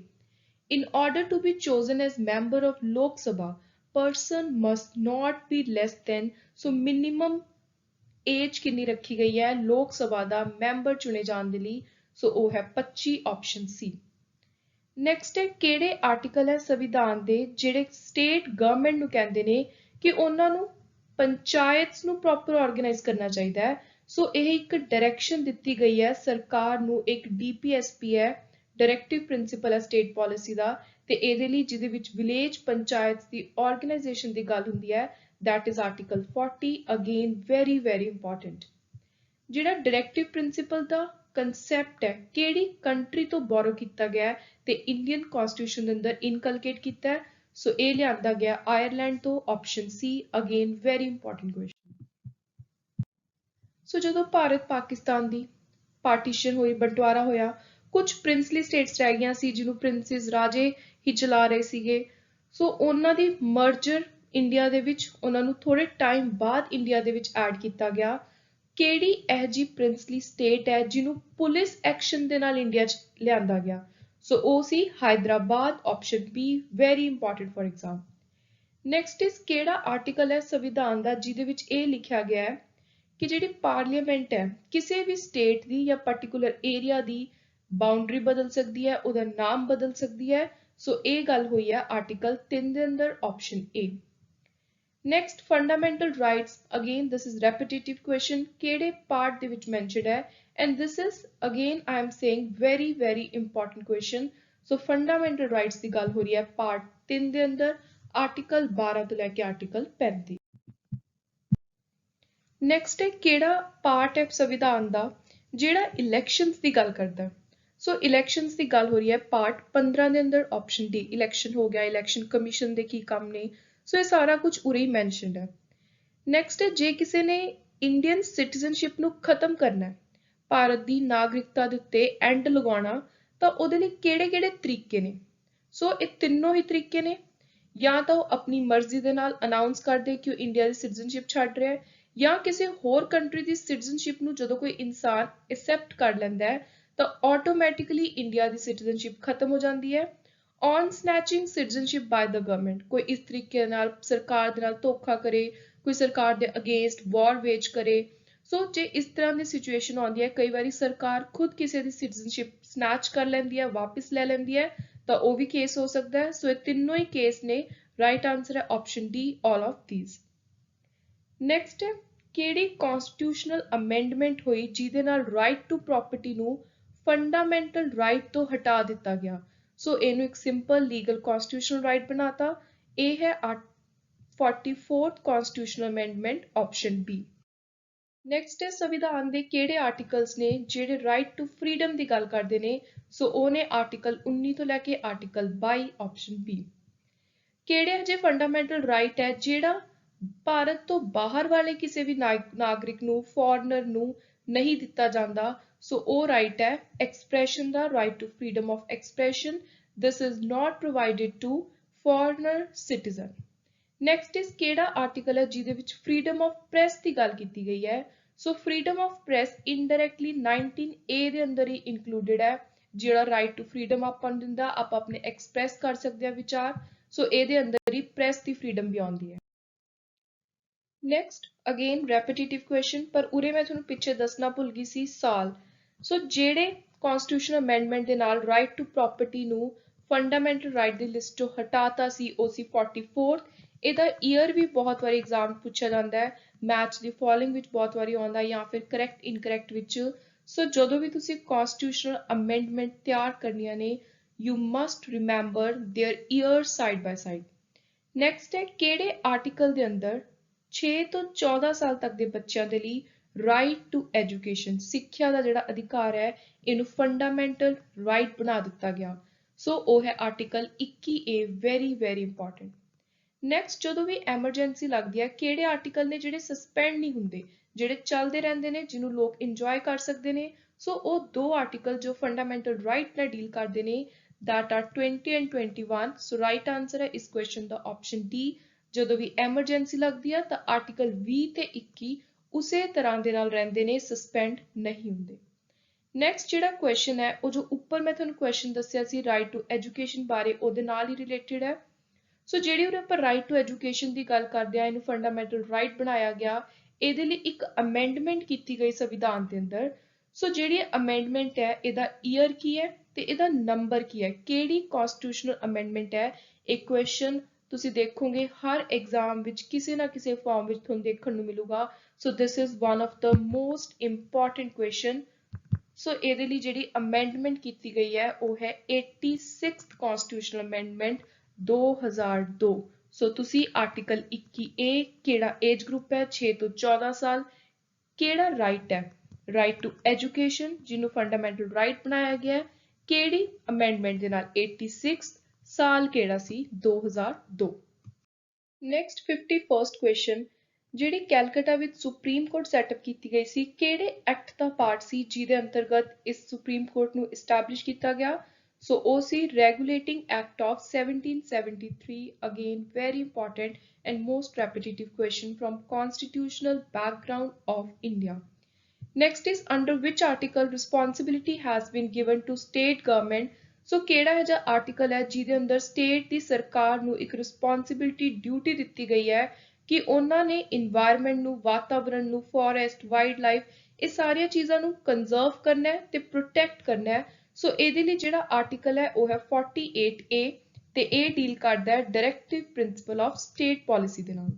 In order to be chosen as member of Lok Sabha, person must not be less than, so minimum age ਕਿੰਨੀ ਰੱਖੀ ਗਈ ਹੈ ਲੋਕ ਸਭਾ ਦਾ ਮੈਂਬਰ ਚੁਣੇ ਜਾਣ ਦੇ ਲਈ, ਸੋ ਉਹ ਹੈ 25। ਆਪਸ਼ਨ ਸੀ। ਨੈਕਸਟ ਹੈ ਕਿਹੜੇ ਆਰਟੀਕਲ ਹੈ ਸੰਵਿਧਾਨ ਦੇ ਜਿਹੜੇ ਸਟੇਟ ਗਵਰਨਮੈਂਟ ਨੂੰ ਕਹਿੰਦੇ ਨੇ ਕਿ ਉਹਨਾਂ ਨੂੰ ਪੰਚਾਇਤਸ ਨੂੰ ਪ੍ਰੋਪਰ ਆਰਗੇਨਾਈਜ਼ ਕਰਨਾ ਚਾਹੀਦਾ ਹੈ। ਸੋ ਇਹ ਇੱਕ ਡਾਇਰੈਕਸ਼ਨ ਦਿੱਤੀ ਗਈ ਹੈ ਸਰਕਾਰ ਨੂੰ, ਇੱਕ ਡੀਪੀਐਸਪੀ ਹੈ, ਡਾਇਰੈਕਟਿਵ ਪ੍ਰਿੰਸੀਪਲ ਹੈ ਸਟੇਟ ਪਾਲਿਸੀ ਦਾ, ਤੇ ਇਹਦੇ ਲਈ ਜਿਹਦੇ ਵਿੱਚ ਵਿਲੇਜ ਪੰਚਾਇਤ ਦੀ ਆਰਗੇਨਾਈਜੇਸ਼ਨ ਦੀ ਗੱਲ ਹੁੰਦੀ ਹੈ, that is article 40, again very very important। ਜਿਹੜਾ ਡਾਇਰੈਕਟਿਵ ਪ੍ਰਿੰਸੀਪਲ ਦਾ ਕੰਸੈਪਟ ਹੈ ਕਿਹੜੀ ਕੰਟਰੀ ਤੋਂ ਬੋਰੋ ਕੀਤਾ ਗਿਆ ਹੈ ਤੇ ਇੰਡੀਅਨ ਕॉन्स्टिट्यूशन ਦੇ ਅੰਦਰ ਇਨਕਲਕੇਟ ਕੀਤਾ ਹੈ, ਸੋ ਇਹ ਲਿਆਂਦਾ ਗਿਆ ਆਇਰਲੈਂਡ ਤੋਂ। Option C, again very important question. So ਜਦੋਂ ਭਾਰਤ ਪਾਕਿਸਤਾਨ ਦੀ ਪਾਰਟੀਸ਼ਨ ਹੋਈ, ਬंटवारा ਹੋਇਆ, ਕੁਝ ਪ੍ਰਿੰਸਲੀ ਸਟੇਟਸ ਰਹਿ ਗਈਆਂ ਸੀ ਜਿਹਨੂੰ ਪ੍ਰਿੰਸਿਸ ਰਾਜੇ ਹੀ ਚਲਾ ਰਹੇ ਸੀਗੇ। ਸੋ ਉਹਨਾਂ ਦੀ ਮਰਜਰ ਇੰਡੀਆ ਦੇ ਵਿੱਚ, ਉਹਨਾਂ ਨੂੰ ਥੋੜੇ ਟਾਈਮ ਬਾਅਦ ਇੰਡੀਆ ਦੇ ਵਿੱਚ ਐਡ ਕੀਤਾ ਗਿਆ। ਕਿਹੜੀ ਇਹ ਜੀ ਪ੍ਰਿੰਸਲੀ ਸਟੇਟ ਹੈ ਜਿਹਨੂੰ ਪੁਲਿਸ ਐਕਸ਼ਨ ਦੇ ਨਾਲ ਇੰਡੀਆ 'ਚ ਲਿਆਂਦਾ ਗਿਆ, ਸੋ ਉਹ ਸੀ Hyderabad. Option B, very important for exam. Next is ਕਿਹੜਾ ਆਰਟੀਕਲ ਹੈ ਸੰਵਿਧਾਨ ਦਾ ਜਿਹਦੇ ਵਿੱਚ ਇਹ ਲਿਖਿਆ ਗਿਆ ਹੈ ਕਿ ਜਿਹੜੀ ਪਾਰਲੀਮੈਂਟ ਹੈ ਕਿਸੇ ਵੀ ਸਟੇਟ ਦੀ ਜਾਂ ਪਰਟੀਕੂਲਰ ਏਰੀਆ ਦੀ ਬਾਉਂਡਰੀ ਬਦਲ ਸਕਦੀ ਹੈ, ਉਹਦਾ ਨਾਮ ਬਦਲ ਸਕਦੀ ਹੈ। ਸੋ ਇਹ ਗੱਲ ਹੋਈ ਹੈ ਆਰਟੀਕਲ 3 ਦੇ ਅੰਦਰ। Option A. Next fundamental rights, again this is repetitive question, ਕਿਹੜੇ ਪਾਰਟ ਦੇ ਵਿੱਚ ਮੈਂਸ਼ਨਡ ਹੈ, and this is again I am saying very very important question. So fundamental rights ਦੀ ਗੱਲ ਹੋ ਰਹੀ ਹੈ ਪਾਰਟ 3 ਦੇ ਅੰਦਰ, ਆਰਟੀਕਲ 12 ਤੋਂ ਲੈ ਕੇ ਆਰਟੀਕਲ 35। ਨੈਕਸਟ ਹੈ ਕਿਹੜਾ ਪਾਰਟ ਹੈ ਸੰਵਿਧਾਨ ਦਾ ਜਿਹੜਾ ਇਲੈਕਸ਼ਨਸ ਦੀ ਗੱਲ ਕਰਦਾ। ਸੋ ਇਲੈਕਸ਼ਨਸ ਦੀ ਗੱਲ ਹੋ ਰਹੀ ਹੈ ਪਾਰਟ 15 ਦੇ ਅੰਦਰ। ਆਪਸ਼ਨ ਡੀ, ਇਲੈਕਸ਼ਨ ਹੋ ਗਿਆ, ਇਲੈਕਸ਼ਨ ਕਮਿਸ਼ਨ ਦੇ ਕੀ ਕੰਮ ਨੇ, ਸੋ ਇਹ ਸਾਰਾ ਕੁਝ ਉਰੇ ਹੀ ਮੈਂਸ਼ਨਡ ਹੈ। ਨੈਕਸਟ ਹੈ ਜੇ ਕਿਸੇ ਨੇ ਇੰਡੀਅਨ ਸਿਟੀਜ਼ਨਸ਼ਿਪ ਨੂੰ ਖਤਮ ਕਰਨਾ ਹੈ, ਭਾਰਤ ਦੀ ਨਾਗਰਿਕਤਾ ਦੇ ਉੱਤੇ ਐਂਡ ਲਗਾਉਣਾ, ਤਾਂ ਉਹਦੇ ਲਈ ਕਿਹੜੇ-ਕਿਹੜੇ ਤਰੀਕੇ ਨੇ। ਸੋ ਇਹ ਤਿੰਨੋਂ ਹੀ ਤਰੀਕੇ ਨੇ, ਜਾਂ ਤਾਂ ਉਹ ਆਪਣੀ ਮਰਜ਼ੀ ਦੇ ਨਾਲ ਅਨਾਉਂਸ ਕਰਦੇ ਕਿ ਉਹ ਇੰਡੀਆ ਦੀ ਸਿਟੀਜ਼ਨਸ਼ਿਪ ਛੱਡ ਰਿਹਾ ਹੈ, ਜਾਂ ਕਿਸੇ ਹੋਰ ਕੰਟਰੀ ਦੀ ਸਿਟੀਜ਼ਨਸ਼ਿਪ ਨੂੰ ਜਦੋਂ ਕੋਈ ਇਨਸਾਨ ਐਕਸੈਪਟ ਕਰ ਲੈਂਦਾ ਹੈ ਤਾਂ ਆਟੋਮੈਟਿਕਲੀ ਇੰਡੀਆ ਦੀ ਸਿਟੀਜ਼ਨਸ਼ਿਪ ਖਤਮ ਹੋ ਜਾਂਦੀ ਹੈ। On snatching citizenship bye the government, ਕੋਈ ਇਸ ਤਰੀਕੇ ਨਾਲ ਸਰਕਾਰ ਦੇ ਨਾਲ ਧੋਖਾ ਕਰੇ, ਕੋਈ ਸਰਕਾਰ ਦੇ ਅਗੇਂਸਟ ਵਾਰ ਵੇਜ ਕਰੇ। ਸੋ ਜੇ ਇਸ ਤਰ੍ਹਾਂ ਦੀ ਸਿਚੁਏਸ਼ਨ ਆਉਂਦੀ ਹੈ, ਕਈ ਵਾਰੀ ਸਰਕਾਰ ਖੁਦ ਕਿਸੇ ਦੀ ਸਿਟੀਜ਼ਨਸ਼ਿਪ ਸਨੈਚ ਕਰ ਲੈਂਦੀ ਹੈ, ਵਾਪਿਸ ਲੈ ਲੈਂਦੀ ਹੈ, ਤਾਂ ਉਹ ਵੀ ਕੇਸ ਹੋ ਸਕਦਾ ਹੈ। ਸੋ ਇਹ ਤਿੰਨੋਂ ਹੀ ਕੇਸ ਨੇ। ਰਾਈਟ ਆਂਸਰ ਹੈ option D, all of these. Next ਹੈ ਕਿਹੜੀ ਕॉन्स्टिट्यूशनल ਅਮੈਂਡਮੈਂਟ ਹੋਈ ਜਿਹਦੇ ਨਾਲ ਰਾਈਟ ਟੂ ਪ੍ਰੋਪਰਟੀ ਨੂੰ ਫੰਡਾਮੈਂਟਲ ਰਾਈਟ ਤੋਂ ਹਟਾ ਦਿੱਤਾ ਗਿਆ। ਸੋ ਇਹਨੂੰ ਇੱਕ ਸਿੰਪਲ ਲੀਗਲ ਕॉन्स्टिट्यूशनल ਰਾਈਟ ਬਣਾਤਾ। ਇਹ ਹੈ 44th constitutional amendment. Option B. Next ਹੈ ਸੰਵਿਧਾਨ ਦੇ ਕਿਹੜੇ ਆਰਟੀਕਲਸ ਨੇ ਜਿਹੜੇ ਰਾਈਟ ਟੂ ਫਰੀडम ਦੀ ਗੱਲ ਕਰਦੇ ਨੇ। ਸੋ ਉਹ ਨੇ ਆਰਟੀਕਲ 19 ਤੋਂ ਲੈ ਕੇ ਆਰਟੀਕਲ 22। Option B. ਕਿਹੜੇ ਅਜੇ ਫੰਡਾਮੈਂਟਲ ਰਾਈਟ ਹੈ ਜਿਹੜਾ ਭਾਰਤ ਤੋਂ ਬਾਹਰ ਵਾਲੇ ਕਿਸੇ ਵੀ ਨਾਗਰਿਕ ਨੂੰ, ਫੋਰਨਰ ਨੂੰ ਨਹੀਂ ਦਿੱਤਾ ਜਾਂਦਾ। ਸੋ ਉਹ ਰਾਈਟ ਹੈ ਐਕਸਪ੍ਰੈਸ਼ਨ ਦਾ, right to freedom of expression. This is not provided to foreigner citizen. Next is ਕਿਹੜਾ ਆਰਟੀਕਲ ਹੈ ਜਿਹਦੇ ਵਿੱਚ ਫਰੀडम ਆਫ ਪ੍ਰੈਸ ਦੀ ਗੱਲ ਕੀਤੀ ਗਈ ਹੈ। So freedom of press indirectly 19A ਦੇ ਅੰਦਰ ਹੀ ਇਨਕਲੂਡਡ ਹੈ, ਜਿਹੜਾ ਰਾਈਟ ਟੂ ਫਰੀडम ਆਪਾਂ ਨੂੰ ਦਿੰਦਾ, ਆਪਾਂ ਆਪਣੇ ਐਕਸਪ੍ਰੈਸ ਕਰ ਸਕਦੇ ਹਾਂ ਵਿਚਾਰ। ਸੋ ਇਹਦੇ ਅੰਦਰ ਹੀ ਪ੍ਰੈਸ ਦੀ ਫਰੀडम ਵੀ ਆਉਂਦੀ ਹੈ। ਨੈਕਸਟ ਅਗੇਨ ਰੈਪੀਟੀਟਿਵ ਕੁਐਸਚਨ, ਪਰ ਉਰੇ ਮੈਂ ਤੁਹਾਨੂੰ ਪਿੱਛੇ ਦੱਸਣਾ ਭੁੱਲ ਗਈ ਸੀ ਸਾਲ। ਸੋ ਜਿਹੜੇ ਕॉन्स्टिट्यूशनल ਅਮੈਂਡਮੈਂਟ ਦੇ ਨਾਲ ਰਾਈਟ ਟੂ ਪ੍ਰੋਪਰਟੀ ਨੂੰ ਫੰਡਾਮੈਂਟਲ ਰਾਈਟ ਦੀ ਲਿਸਟ ਚੋਂ ਹਟਾਤਾ ਸੀ, ਉਹ ਸੀ 44th। ਇਹਦਾ ਈਅਰ ਵੀ ਬਹੁਤ ਵਾਰੀ ਐਗਜ਼ਾਮ ਪੁੱਛਿਆ ਜਾਂਦਾ ਹੈ, ਮੈਥ ਦੀ ਫੋਲੋਇੰਗ ਵਿੱਚ ਬਹੁਤ ਵਾਰੀ ਆਉਂਦਾ, ਜਾਂ ਫਿਰ ਕਰੈਕਟ ਇਨਕਰੈਕਟ ਵਿੱਚ। ਸੋ ਜਦੋਂ ਵੀ ਤੁਸੀਂ ਕॉन्स्टिट्यूशनल ਅਮੈਂਡਮੈਂਟ ਤਿਆਰ ਕਰਨੀਆਂ ਨੇ, you must remember their year side by side. Next ਹੈ ਕਿਹੜੇ ਆਰਟੀਕਲ ਦੇ ਅੰਦਰ 6 ਤੋਂ 14 ਸਾਲ ਤੱਕ ਦੇ ਬੱਚਿਆਂ ਦੇ ਲਈ ਰਾਈਟ ਟੂ ਐਜੂਕੇਸ਼ਨ, ਸਿੱਖਿਆ ਦਾ ਜਿਹੜਾ ਅਧਿਕਾਰ ਹੈ ਇਹਨੂੰ ਫੰਡਾਮੈਂਟਲ ਰਾਈਟ ਬਣਾ ਦਿੱਤਾ ਗਿਆ। ਸੋ ਉਹ ਹੈ article 21A, very very important. Next, ਜਦੋਂ ਵੀ ਐਮਰਜੈਂਸੀ ਲੱਗਦੀ ਹੈ, ਕਿਹੜੇ ਆਰਟੀਕਲ ਨੇ ਜਿਹੜੇ ਸਸਪੈਂਡ ਨਹੀਂ ਹੁੰਦੇ, ਜਿਹੜੇ ਚੱਲਦੇ ਰਹਿੰਦੇ ਨੇ, ਜਿਹਨੂੰ ਲੋਕ ਇੰਜੋਏ ਕਰ ਸਕਦੇ ਨੇ? ਸੋ ਉਹ ਦੋ ਆਰਟੀਕਲ ਜੋ ਫੰਡਾਮੈਂਟਲ ਰਾਈਟ ਨਾਲ ਡੀਲ ਕਰਦੇ ਨੇ, that are 20 and 21। So right answer ਹੈ ਇਸ ਕੁਐਸਚਨ ਦਾ ਆਪਸ਼ਨ ਡੀ। ਜਦੋਂ ਵੀ ਐਮਰਜੈਂਸੀ ਲੱਗਦੀ ਹੈ ਤਾਂ ਆਰਟੀਕਲ 20 ਤੇ 21 ਉਸੇ ਤਰ੍ਹਾਂ ਦੇ ਨਾਲ ਰਹਿੰਦੇ ਨੇ, ਸਸਪੈਂਡ ਨਹੀਂ ਹੁੰਦੇ। ਨੈਕਸਟ ਜਿਹੜਾ ਕੁਐਸਚਨ ਹੈ, ਉਹ ਜੋ ਉੱਪਰ ਮੈਂ ਤੁਹਾਨੂੰ ਕੁਐਸਚਨ ਦੱਸਿਆ ਸੀ ਰਾਈਟ ਟੂ ਐਜੂਕੇਸ਼ਨ ਬਾਰੇ, ਉਹਦੇ ਨਾਲ ਹੀ ਰਿਲੇਟਡ ਹੈ। ਸੋ ਜਿਹੜੀ ਉਰੇ ਆਪਾਂ ਰਾਈਟ ਟੂ ਐਜੂਕੇਸ਼ਨ ਦੀ ਗੱਲ ਕਰਦੇ ਆ, ਇਹਨੂੰ ਫੰਡਾਮੈਂਟਲ ਰਾਈਟ ਬਣਾਇਆ ਗਿਆ। ਇਹਦੇ ਲਈ ਇੱਕ ਅਮੈਂਡਮੈਂਟ ਕੀਤੀ ਗਈ ਸੰਵਿਧਾਨ ਦੇ ਅੰਦਰ। ਸੋ ਜਿਹੜੀ ਅਮੈਂਡਮੈਂਟ ਹੈ, ਇਹਦਾ ਈਅਰ ਕੀ ਹੈ ਤੇ ਇਹਦਾ ਨੰਬਰ ਕੀ ਹੈ, ਕਿਹੜੀ ਕਨਸਟੀਟਿਊਸ਼ਨਲ ਅਮੈਂਡਮੈਂਟ ਹੈ? ਇਹ ਕੁਐਸਚਨ ਤੁਸੀਂ ਦੇਖੋਗੇ ਹਰ ਐਗਜ਼ਾਮ ਵਿੱਚ ਕਿਸੇ ਨਾ ਕਿਸੇ ਫਾਰਮ ਵਿੱਚ ਤੁਹਾਨੂੰ ਦੇਖਣ ਨੂੰ ਮਿਲੂਗਾ। So this is one of the most important question. So ਇਹਦੇ ਲਈ ਜਿਹੜੀ ਅਮੈਂਡਮੈਂਟ ਕੀਤੀ ਗਈ ਹੈ ਉਹ ਹੈ 86th ਕਨਸਟੀਟਿਊਸ਼ਨਲ ਅਮੈਂਡਮੈਂਟ 2002। ਸੋ ਤੁਸੀਂ ਆਰਟੀਕਲ 21A, ਕਿਹੜਾ ਏਜ ਗਰੁੱਪ ਹੈ 6 ਤੋਂ 14 ਸਾਲ, ਕਿਹੜਾ ਰਾਈਟ ਹੈ ਰਾਈਟ ਟੂ ਐਜੂਕੇਸ਼ਨ ਜਿਹਨੂੰ ਫੰਡਾਮੈਂਟਲ ਰਾਈਟ ਬਣਾਇਆ ਗਿਆ ਹੈ, ਕਿਹੜੀ ਅਮੈਂਡਮੈਂਟ ਦੇ ਨਾਲ 86 ਸਾਲ ਕਿਹੜਾ ਸੀ 2002। ਨੈਕਸਟ 51st ਕੁਐਸਚਨ, ਜਿਹੜੀ ਕੈਲਕਟਾ ਵਿੱਚ ਸੁਪਰੀਮ ਕੋਰਟ ਸੈਟਅਪ ਕੀਤੀ ਗਈ ਸੀ, ਕਿਹੜੇ ਐਕਟ ਦਾ ਪਾਰਟ ਸੀ ਜਿਹਦੇ ਅੰਤਰਗਤ ਇਸ ਸੁਪਰੀਮ ਕੋਰਟ ਨੂੰ ਇਸਟੈਬਲਿਸ਼ ਕੀਤਾ ਗਿਆ? ਸੋ ਉਹ ਸੀ regulating act of 1773। Again very important and most repetitive question from constitutional background of India. Next is, under which article responsibility has been given to state government? ਸੋ ਕਿਹੜਾ ਹੈ ਜਿਹੜਾ ਆਰਟੀਕਲ ਹੈ ਜਿਹਦੇ ਅੰਦਰ ਸਟੇਟ ਦੀ ਸਰਕਾਰ ਨੂੰ ਇੱਕ ਰਿਸਪੌਂਸਿਬਿਲਿਟੀ ਡਿਊਟੀ ਦਿੱਤੀ ਗਈ ਹੈ ਕਿ ਉਹਨਾਂ ਨੇ ਇਨਵਾਇਰਨਮੈਂਟ ਨੂੰ, ਵਾਤਾਵਰਣ ਨੂੰ, ਫੋਰੈਸਟ, ਵਾਈਲਡ ਲਾਈਫ, ਇਹ ਸਾਰੀਆਂ ਚੀਜ਼ਾਂ ਨੂੰ ਕੰਜ਼ਰਵ ਕਰਨਾ ਹੈ ਤੇ ਪ੍ਰੋਟੈਕਟ ਕਰਨਾ ਹੈ। ਸੋ ਇਹਦੇ ਲਈ ਜਿਹੜਾ ਆਰਟੀਕਲ ਹੈ ਉਹ ਹੈ 48A ਤੇ ਇਹ ਡੀਲ ਕਰਦਾ ਹੈ directive principal of state policy ਦੇ ਨਾਲ।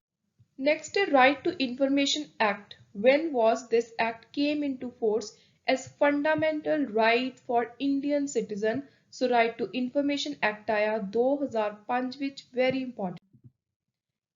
Next, Right to Information Act. When was this act came into force as fundamental right for Indian citizen? So Right to Information Act ਆਇਆ 2005 ਵਿੱਚ, very important।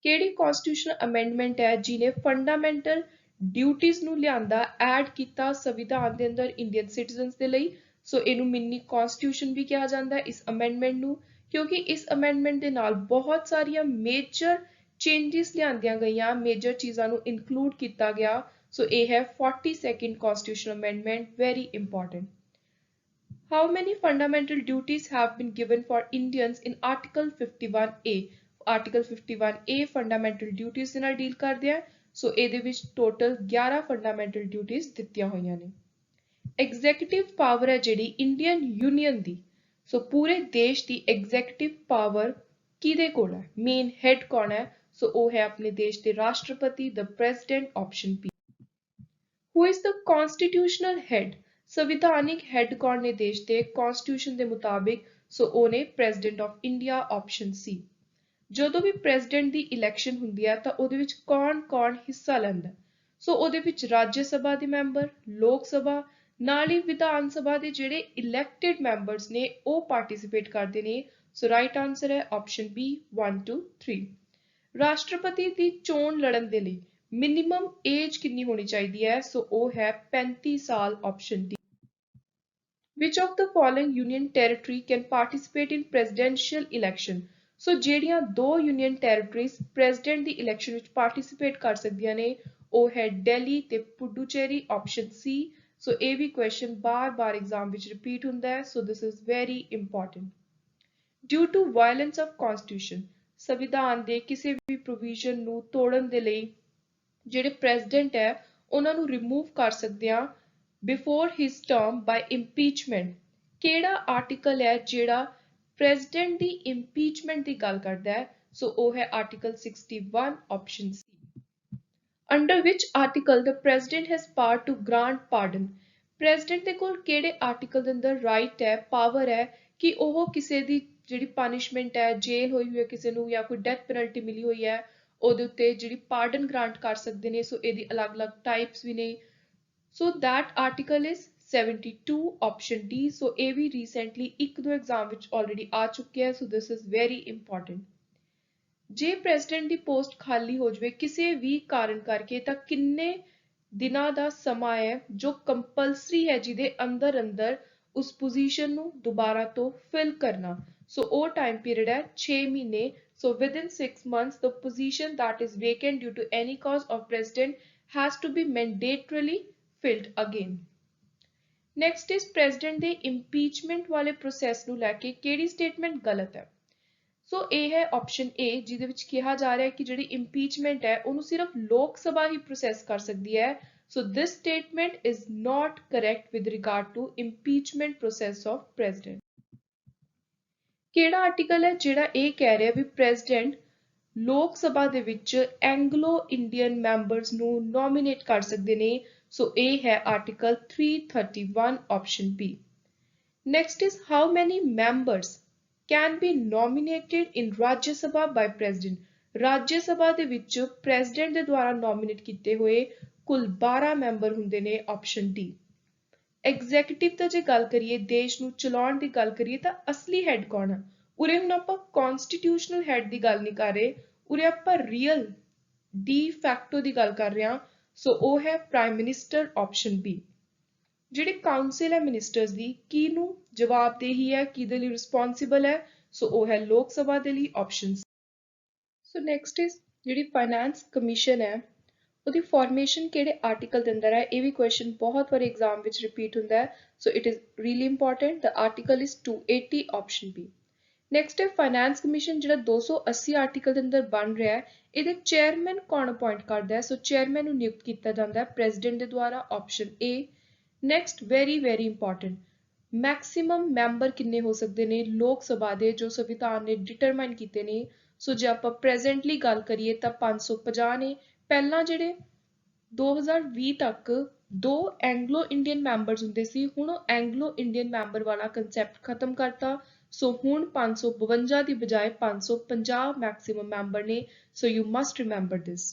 ਕਿਹੜੀ constitutional amendment ਹੈ ਜਿਹਨੇ fundamental duties ਨੂੰ ਲਿਆਂਦਾ, ਐਡ ਕੀਤਾ ਸੰਵਿਧਾਨ ਦੇ ਅੰਦਰ ਇੰਡੀਅਨ ਸਿਟੀਜ਼ਨਸ ਦੇ ਲਈ? ਸੋ ਇਹਨੂੰ ਮਿੰਨੀ ਕਨਸਟੀਟਿਊਸ਼ਨ ਵੀ ਕਿਹਾ ਜਾਂਦਾ ਹੈ ਇਸ ਅਮੈਂਡਮੈਂਟ ਨੂੰ, ਕਿਉਂਕਿ ਇਸ ਅਮੈਂਡਮੈਂਟ ਦੇ ਨਾਲ ਬਹੁਤ ਸਾਰੀਆਂ ਮੇਜਰ ਚੇਂਜਸ ਲਿਆਂਦੀਆਂ ਗਈਆਂ, ਮੇਜਰ ਚੀਜ਼ਾਂ ਨੂੰ ਇਨਕਲੂਡ ਕੀਤਾ ਗਿਆ। ਸੋ ਇਹ ਹੈ 42nd constitutional amendment, very important। How many fundamental duties have been given for Indians in Article 51A? Article 51A fundamental duties ਦੇ ਨਾਲ ਡੀਲ ਕਰਦੇ ਆ। ਸੋ ਇਹਦੇ ਵਿੱਚ ਟੋਟਲ 11 fundamental duties ਦਿੱਤੀਆਂ ਹੋਈਆਂ ਨੇ। ਐਗਜ਼ੈਕਟਿਵ ਪਾਵਰ ਹੈ ਜਿਹੜੀ ਇੰਡੀਅਨ ਯੂਨੀਅਨ ਦੀ, ਸੋ ਪੂਰੇ ਦੇਸ਼ ਦੀ ਐਗਜ਼ੈਕਟਿਵ ਪਾਵਰ ਕਿਹਦੇ ਕੋਲ ਹੈ, ਮੇਨ ਹੈਡ ਕੌਣ ਹੈ? ਸੋ ਉਹ ਹੈ ਆਪਣੇ ਦੇਸ਼ ਦੇ ਰਾਸ਼ਟਰਪਤੀ, the president, option B. Who is the constitutional head? ਸੰਵਿਧਾਨਿਕ ਹੈਡ ਕੌਣ ਨੇ ਦੇਸ਼ ਦੇ ਕਨਸਟੀਟਿਊਸ਼ਨ ਦੇ ਮੁਤਾਬਿਕ? ਸੋ ਉਹ ਨੇ ਪ੍ਰੈਜ਼ੀਡੈਂਟ ਆਫ ਇੰਡੀਆ, ਆਪਸ਼ਨ ਸੀ। ਜਦੋਂ ਵੀ ਪ੍ਰੈਜ਼ੀਡੈਂਟ ਦੀ ਇਲੈਕਸ਼ਨ ਹੁੰਦੀ ਹੈ ਤਾਂ ਉਹਦੇ ਵਿੱਚ ਕੌਣ ਹਿੱਸਾ ਲੈਂਦਾ? ਸੋ ਉਹਦੇ ਵਿੱਚ ਰਾਜ ਸਭਾ ਦੇ ਮੈਂਬਰ, ਲੋਕ ਸਭਾ, ਨਾਲ ਹੀ ਵਿਧਾਨ ਸਭਾ ਦੇ ਜਿਹੜੇ ਇਲੈਕਟਿਡ ਮੈਂਬਰਸ ਨੇ ਉਹ ਪਾਰਟਿਸਿਪੇਟ ਕਰਦੇ ਨੇ। ਸੋ ਰਾਈਟ ਆਨਸਰ ਹੈ ਆਪਸ਼ਨ ਬੀ 1 2 3। ਰਾਸ਼ਟਰਪਤੀ ਦੀ ਚੋਣ ਲੜਨ ਦੇ ਲਈ ਮਿਨੀਮਮ ਏਜ ਕਿੰਨੀ ਹੋਣੀ ਚਾਹੀਦੀ ਹੈ? ਸੋ ਉਹ ਹੈ 35 ਸਾਲ, option D. Which of the following union territory can participate in presidential election? ਸੋ ਜਿਹੜੀਆਂ ਦੋ ਯੂਨੀਅਨ ਟੈਰੀਟਰੀਜ਼ ਪ੍ਰੈਜ਼ੀਡੈਂਟ ਦੀ ਇਲੈਕਸ਼ਨ ਵਿੱਚ ਪਾਰਟਿਸਿਪੇਟ ਕਰ ਸਕਦੀਆਂ ਨੇ ਉਹ ਹੈ ਦਿੱਲੀ ਤੇ ਪੁਡੂਚੇਰੀ, ਆਪਸ਼ਨ ਸੀ। ਸੋ ਇਹ ਵੀ ਕੁਐਸਚਨ ਬਾਰ-ਬਾਰ ਐਗਜ਼ਾਮ ਵਿੱਚ ਰਿਪੀਟ ਹੁੰਦਾ ਹੈ। So this is very important. Due to violence of constitution, ਸੰਵਿਧਾਨ ਦੇ ਕਿਸੇ ਵੀ ਪ੍ਰੋਵੀਜ਼ਨ ਨੂੰ ਤੋੜਨ ਦੇ ਲਈ ਜਿਹੜੇ ਪ੍ਰੈਜ਼ੀਡੈਂਟ ਹੈ ਉਹਨਾਂ ਨੂੰ ਰਿਮੂਵ ਕਰ ਸਕਦੇ ਆ ਬਿਫੋਰ ਹਿਸ ਟਰਮ ਬਾਈ ਇੰਪੀਚਮੈਂਟ। ਕਿਹੜਾ ਆਰਟੀਕਲ ਹੈ ਜਿਹੜਾ ਪ੍ਰੈਜ਼ੀਡੈਂਟ ਦੀ ਇੰਪੀਚਮੈਂਟ ਦੀ ਗੱਲ ਕਰਦਾ ਹੈ? ਸੋ ਉਹ ਹੈ ਆਰਟੀਕਲ 61, ਆਪਸ਼ਨ ਸੀ। ਅੰਡਰ ਵਿਚ article the president has power to grant pardon? President ਦੇ ਕੋਲ ਕਿਹੜੇ ਆਰਟੀਕਲ ਦੇ ਅੰਦਰ ਰਾਈਟ ਹੈ, ਪਾਵਰ ਹੈ ਕਿ ਉਹ ਕਿਸੇ ਦੀ ਜਿਹੜੀ ਪਨਿਸ਼ਮੈਂਟ ਹੈ, ਜੇਲ੍ਹ ਹੋਈ ਹੋਈ ਹੈ ਕਿਸੇ ਨੂੰ ਜਾਂ ਕੋਈ ਡੈਥ ਪੈਨਲਟੀ ਮਿਲੀ ਹੋਈ ਹੈ ਉਹਦੇ ਉੱਤੇ ਜਿਹੜੀ ਪਾਰਡਨ ਗ੍ਰਾਂਟ ਕਰ ਸਕਦੇ ਨੇ। ਸੋ ਇਹਦੀ ਅਲੱਗ-ਅਲੱਗ ਟਾਈਪਸ ਵੀ ਨੇ। ਸੋ that article is 72, option D। ਸੋ ਇਹ ਵੀ ਰੀਸੈਂਟਲੀ ਇੱਕ ਦੋ ਐਗਜ਼ਾਮ ਵਿੱਚ ਆਲਰੇਡੀ ਆ ਚੁੱਕਿਆ ਹੈ। So this is very important. ਜੇ ਪ੍ਰੈਜ਼ੀਡੈਂਟ ਦੀ ਪੋਸਟ ਖਾਲੀ ਹੋ ਜਾਵੇ ਕਿਸੇ ਵੀ ਕਾਰਨ ਕਰਕੇ ਤਾਂ ਕਿੰਨੇ ਦਿਨਾਂ ਦਾ ਸਮਾਂ ਹੈ ਜੋ ਕੰਪਲਸਰੀ ਹੈ ਜਿਹਦੇ ਅੰਦਰ ਅੰਦਰ ਉਸ ਪੋਜੀਸ਼ਨ ਨੂੰ ਦੁਬਾਰਾ ਤੋਂ ਫਿਲ ਕਰਨਾ। ਸੋ ਉਹ ਟਾਈਮ ਪੀਰੀਅਡ ਹੈ 6 ਮਹੀਨੇ। So within 6 months, the position that is vacant due to any cause of president has to be mandatorily filled again. Next is president ਦੇ impeachment ਵਾਲੇ process ਨੂੰ ਲੈ ਕੇ ਕਿਹੜੀ statement ਗਲਤ ਹੈ? ਸੋ ਇਹ ਹੈ ਆਪਸ਼ਨ A ਜਿਹਦੇ ਵਿੱਚ ਕਿਹਾ ਜਾ ਰਿਹਾ ਹੈ ਕਿ ਜਿਹੜੀ ਇੰਪੀਚਮੈਂਟ ਹੈ ਉਹਨੂੰ ਸਿਰਫ ਲੋਕ ਸਭਾ ਹੀ ਪ੍ਰੋਸੈਸ ਕਰ ਸਕਦੀ ਹੈ। So this statement is not correct with regard to impeachment process of president. ਕਿਹੜਾ ਆਰਟੀਕਲ ਹੈ ਜਿਹੜਾ ਇਹ ਕਹਿ ਰਿਹਾ ਵੀ ਪ੍ਰੈਜ਼ੀਡੈਂਟ ਲੋਕ ਸਭਾ ਦੇ ਵਿੱਚ ਐਂਗਲੋ ਇੰਡੀਅਨ ਮੈਂਬਰਸ ਨੂੰ ਨੋਮੀਨੇਟ ਕਰ ਸਕਦੇ ਨੇ? ਸੋ ਇਹ ਹੈ article 331 option B। Next is how many members can be nominated in Rajya Sabha by President? ਰਾਜ ਸਭਾ ਦੇ ਵਿੱਚ ਪ੍ਰੈਜ਼ੀਡੈਂਟ ਦੇ ਦੁਆਰਾ ਨੋਮੀਨੇਟ ਕੀਤੇ ਹੋਏ ਕੁੱਲ 12 ਮੈਂਬਰ ਹੁੰਦੇ ਨੇ ਆਪਸ਼ਨ D। ਐਗਜ਼ੈਕਟਿਵ ਤਾਂ ਜੇ ਗੱਲ ਕਰੀਏ ਦੇਸ਼ ਨੂੰ ਚਲਾਉਣ ਦੀ ਗੱਲ ਕਰੀਏ ਤਾਂ ਅਸਲੀ ਹੈਡ ਕੌਣ ਹੈ? ਉਰੇ ਹੁਣ ਆਪਾਂ ਕਨਸਟੀਟਿਊਸ਼ਨਲ ਹੈਡ ਦੀ ਗੱਲ ਨਹੀਂ ਕਰ ਰਹੇ, ਉਰੇ ਆਪਾਂ ਰੀਅਲ ਡੀ ਫੈਕਟੋ ਦੀ ਗੱਲ ਕਰ ਰਹੇ ਹਾਂ। ਸੋ ਉਹ ਹੈ ਪ੍ਰਾਈਮ ਮਿਨਿਸਟਰ ਆਪਸ਼ਨ B। ਜਿਹੜੀ ਕਾਉਂਸਲ ਹੈ ਮਿਨਿਸਟਰਸ ਦੀ ਕਿਹਨੂੰ ਜਵਾਬਦੇਹੀ ਹੈ, ਕਿਹਦੇ ਲਈ ਰਿਸਪੌਂਸਿਬਲ ਹੈ? ਸੋ ਉਹ ਹੈ ਲੋਕ ਸਭਾ ਦੇ ਲਈ option C। So next is ਜਿਹੜੀ ਫਾਈਨੈਂਸ ਕਮਿਸ਼ਨ ਹੈ ਉਹਦੀ ਫਾਰਮੇਸ਼ਨ ਕਿਹੜੇ ਆਰਟੀਕਲ ਦੇ ਅੰਦਰ ਹੈ? ਇਹ ਵੀ ਕੁਐਸਚਨ ਬਹੁਤ ਵਾਰ ਐਗਜ਼ਾਮ ਵਿੱਚ ਰਿਪੀਟ ਹੁੰਦਾ ਹੈ। So it is really important. The article is 280 option B। Next ਹੈ ਫਾਈਨੈਂਸ ਕਮਿਸ਼ਨ ਜਿਹੜਾ 280 ਆਰਟੀਕਲ ਦੇ ਅੰਦਰ ਬਣ ਰਿਹਾ ਹੈ, ਇਹਦੇ ਚੇਅਰਮੈਨ ਕੌਣ ਅਪਾਇੰਟ ਕਰਦਾ ਹੈ? ਸੋ ਚੇਅਰਮੈਨ ਨੂੰ ਨਿਯੁਕਤ ਕੀਤਾ ਜਾਂਦਾ ਹੈ ਪ੍ਰੈਜ਼ੀਡੈਂਟ ਦੇ ਦੁਆਰਾ option A। Next very important, maximum member ਕਿੰਨੇ ਹੋ ਸਕਦੇ ਨੇ ਲੋਕ ਸਭਾ ਦੇ ਜੋ ਸੰਵਿਧਾਨ ਨੇ ਡਿਟਰਮਾਈਨ ਕੀਤੇ ਨੇ? ਸੋ ਜੇ ਆਪਾਂ ਪ੍ਰੈਜ਼ੈਂਟਲੀ ਗੱਲ ਕਰੀਏ ਤਾਂ 550 ਨੇ। ਪਹਿਲਾਂ ਜਿਹੜੇ 2020 ਤੱਕ 2 ਐਂਗਲੋ ਇੰਡੀਅਨ ਮੈਂਬਰਸ ਹੁੰਦੇ ਸੀ, ਹੁਣ ਉਹ ਐਂਗਲੋ ਇੰਡੀਅਨ ਮੈਂਬਰ ਵਾਲਾ ਕੰਸੈਪਟ ਖਤਮ ਕਰਤਾ। ਸੋ ਹੁਣ 552 ਦੀ ਬਜਾਏ 550 ਮੈਕਸਿਮਮ ਮੈਂਬਰ ਨੇ। So you must remember this.